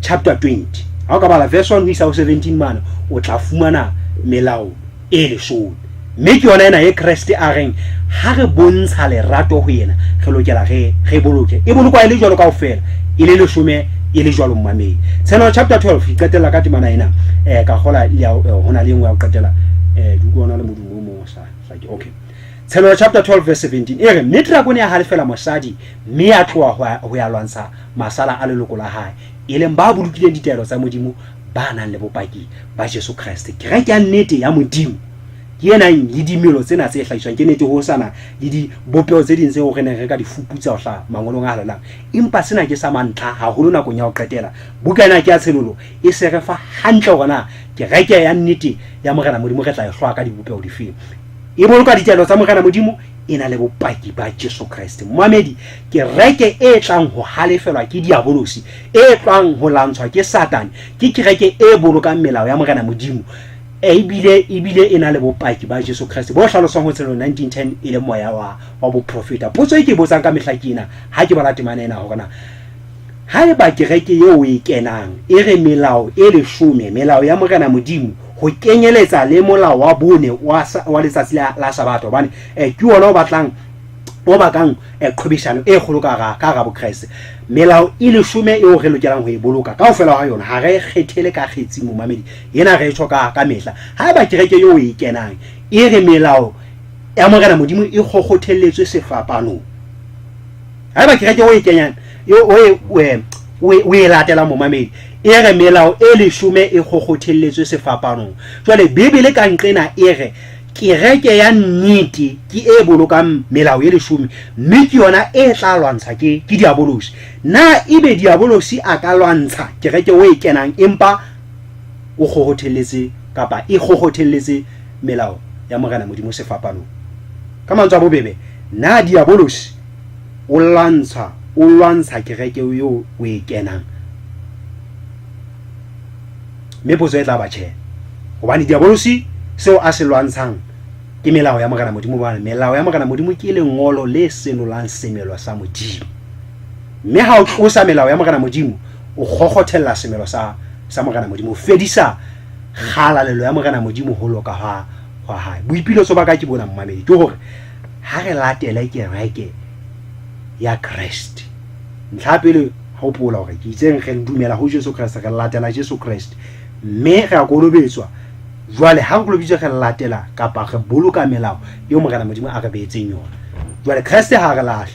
chapter 20 ha ka bala verse 1 ho isa ho 17 mana o tla fumana melao e le shone mme ke yona ena ye Kriste a reng ha re bontsha lerato ho yena re lokela re boloke e bolokwa e le jwalo kaofela e le leshome e le jwalo mmamedi tsena chapter 12 e qetella ka temana ena ka gola hona le engwe ya qetella di bona le modumo mo sa okay tsena chapter 12 verse 17 e re metra kone ya halefela mosadi mme a tloa ho ya lwantsha masala a leloko la hae e leng ba bolokileng ditaelo tsa modimo ba nang le bopaki ba Jesu Kriste ke ya nnete ya modimo ke ena le dimelo tsena tse hlahiswang ke nete ho sana le di bopeo tse ding tse ho rena re ka di fuputsa ho hla mangolong a halalang empa sena ke sa mantla ha holo nakong ya ho qetela bukana ke ya tshelolo e se re fa hantle gona ke reke ya nnete ya mogana modimo re tla e hlwa ka di bopeo di feng e boloka ditaelo tsa mogana modimo ena le bopaki ba Jesu Kriste mmamedi ke reke e tlang ho halefelwa ke diabolosi e tlang ho lantshwa ke Satan ke reke e bolokang melao ya mogana modimo ebile ena le bopaki ba Jesu Kriste bo hlalosang ho tselo 1910 ile moya wa bo profeta potso e ke botsang ka mehlakina ha ke bala temana ena hore ha e ba kereke eo e kenang e re melao e le shome melao ya mogana modimo ho kenyeletsa le molao wa bone wa letsatsi la Sabato bane ke ona o batlang o bakang qhobishano e kgolo ka bo Kriste melao e le shome eo re lokelang ho e boloka kaofela ha yona ha re kgethele ka kgetsi mo mamedi yena re tshoka ka mehla ha ba kereke eo e kenang e re melao ya mogana modimo e gogothelletswe sefapano ha ba kereke eo e kenyang we latela mo mamedi e re melao e le shome e gogothelletswe sefapano jwale bibele ka nqena e re kereke ya nnete ke e bolokang melao e le shome mme ke yona e tla lwantsha ke diabolosi na ebe diabolosi a ka lwantsha kereke o e kenang empa o gogothelletse kapa e gogothelletse melao ya mogana modimo sefapano ka mantswe a bobebe na diabolosi o lwantsha kereke yo o e kenang mme potso e tla ba tjhe hobane diabolosi seo a se lwantshang ke melao ya mogana modimo bana melao ya mogana modimo ke lengolo le senolang semelo sa modimo mme ha o tlosa melao ya mogana modimo o gogothella semelo sa mogana modimo o fedisa kgalalelo ya mogana modimo ho loka ha boipiletso ba ka ke bona mmamedi ke hore ha re latela kereke ya Kriste ntlha pele ha o pola hore ke itseng re ndumela ho Jesu Kriste re latela Jesu Kriste mme re a kolobetswa jwale ha go lobitse ge latela kapa ge boloka melao yo mogana modimo a re beetseng yona jwale Kriste ha re lahle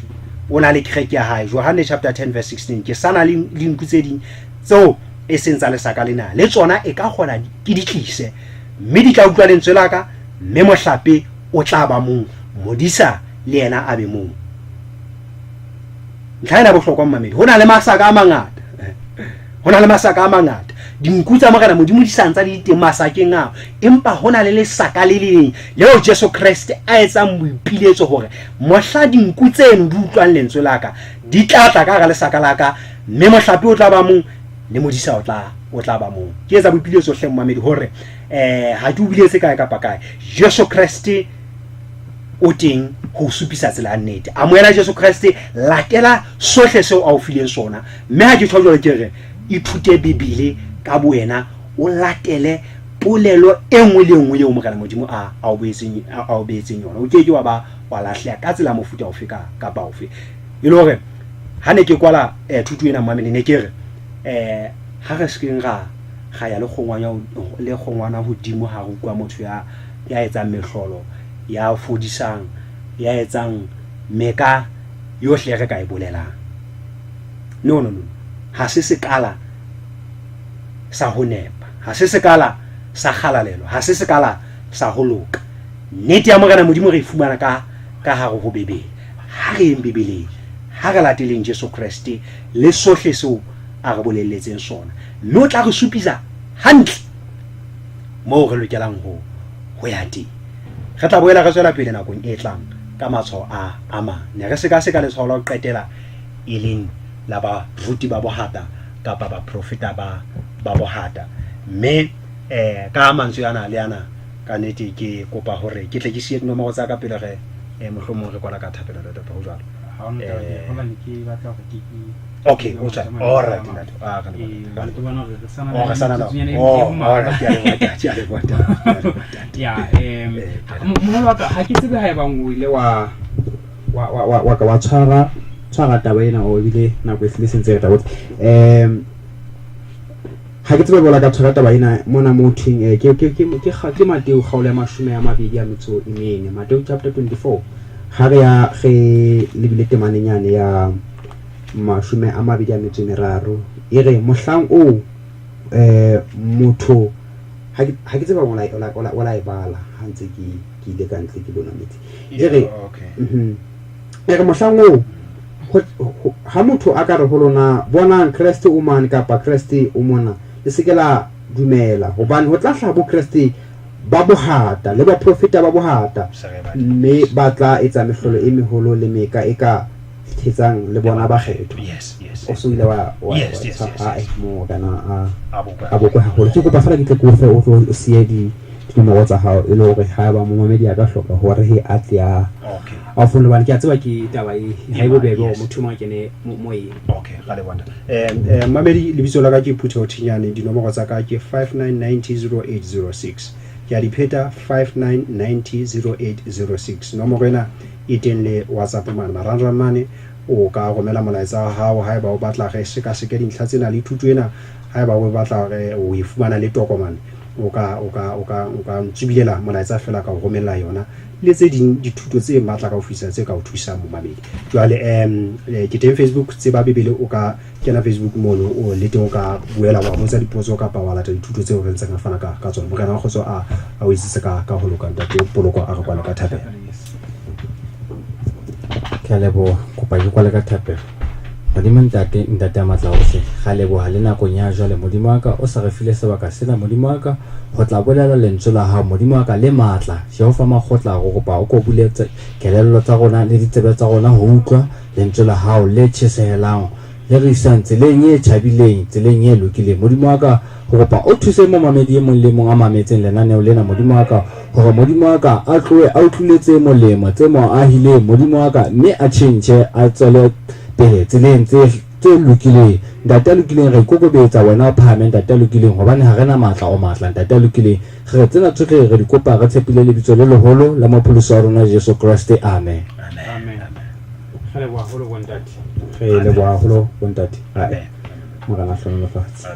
o na le kereke ya hae Johane chapter 10 verse 16 ke sana le ntse ding tseo e sentsa le saka lena le tsona e ka gona ke di tlise mme di tla utlwa lentswe la ka mme mohlape o tla ba mong modisa le yena a be mong ntlhaena bohlokwa mmamedi hona le masaka a mangata dinku tsa mogana modimo di santsa di teng masakeng a empa hona le lesaka le leng leo Jesu Kriste a etsang boipiletso hore mohla dinku tseno di utlwang lentswe la ka di tla ka ga lesaka la ka mme mohlape o tla ba mong le modisa o tla ba mong ke etsa boipiletso hle mmamedi hore ha ke ubiletse kae kapa kae Jesu Kriste o teng ho supisa tsela nnete amoela Jesu Kriste latela sohle seo a o fileng sona mme ha ke tshwajwa ke re ithute bibele ka boena o latele polelo engwe le engwe eo mogana modimo a o beetseng yona o keke wa ba wa lahlela ka tsela mofuta ofe kapa ofe e le hore ha ne ke kwala thuto ena mmamedi ne ke re ha re skeng ga ya le kgongwana hodimo ha re utlwa motho ya etsang mehlolo ya fodisang ya etsang meka yohle re ka e bolelang. No, ha se sekala sa ho nepa, ha se sekala sa kgalalelo, ha se sekala sa ho loka. Nnete ya Morena Modimo re e fumana ka hare ho Bebele. Ha re yeng Bebeleng, ha re lateleng Jesu Kriste le sohle seo a re bolelletseng sona, mme o tla re supisa hantle moo re lokelang ho ya teng. Re tla boela re tswela pele nakong e tlang ka matshwao a mang. Ne re seka letshwao la ho qetela e leng la baruti ba bohata kapa baprofeta ba bohata. Mme ka mantswe ana le ana ka nnete ke kopa hore ke tle ke siye dinomoro tsa ka pele re mohlomong re kwala ka thapelo le ho jwalo. Okay, o tla. All right. Ha ke tsebe ha eba o ile wa tshwara taba ena o bile nako e file sentse re tabotse. Ha ke tsebe bola ka tshwara taba ena mona mothing ke Mateo kgaolo ya 24 Mateo chapter 24 ha re ya ge lebile temanenyane ya 23 e re mohlang o motho ha ke tseba ola e bala ha ntse ke ile ka ntle ke bona metsi e re e re mohlang o ha motho a ka re ho lona bona Kriste o man kapa Kriste o mona le sekela dumela hobane ho tla hlabo Kriste ba bohata le ba profeta ba bohata mme ba tla etsa mehlolo e meholo le meka e ka thetsang le bona ba kgetho. O so ile wa mo kana a bokwe haholo ke kopa fela ke tle ko fe o tlo sie dinomoro tsa hao e le hore ha ba mo mamedi a ka hloka hore he a tla a fole bana ke a tseba ke taba e ha e bobebe o motho mo kene mo e. Okay, ga le bona mamedi lebitso la ka ke Phutho Thinyane, dinomoro tsa ka ke 59900806 ke a dipheta 59900806. nomoro ena e teng le WhatsApp marangrang mane o ka romela molaetsa wa hao ha eba o batla re seka dintlha tsena le thuto ena ha eba o batla re o e fumana le tokomane o ka ntsubilela molaetsa fela ka o romela yona le tse ding dithuto tse matla ka ofisa tse ka o thusa mo mabedi. Jwale ke teng Facebook tse ba Bebele o ka kena Facebook mono o le teng o ka buela wa botsa dipotso ka pa wala dithuto tse o re ntseng a fana ka tsona. Morena wa Kgotso a o isitse ka ho loka ntate poloko a re kwala ka thapelo. Ke lebo kopa ke kwala ka thapelo modimo ntate a matla ohle ga lebo ha le nakong ya jwale modimo wa ka o sa re file sebaka sena modimo wa ka ho tla bolela lentswe la hao modimo wa ka le matla Jehova makgotla go kopa o ko buletse kelello tsa rona le ditsebe tsa rona ho utlwa lentswe la hao le tšhesehelang le re isang tseleng e tjhabileng tseleng e lokileng modimo wa ka go kopa o thuse mo mamedi e mong le mong a mametseng lenaneo lena modimo wa ka hore modimo wa ka a tloe a utlwiletse molemo tse mo ahileng modimo wa ka mme a tjhentjhe a tswele pele tseleng tse lokileng ntate a lokileng re ikokobetsa wena o phahame ntate a lokileng hobane ha rena matla o matla ntate a lokileng re tsena tsohle re di kopa re tshepile lebitso le leholo la mopholosi wa rona Jesu Kriste amen. Re le wa holo bontate. Morena hlonolofatse.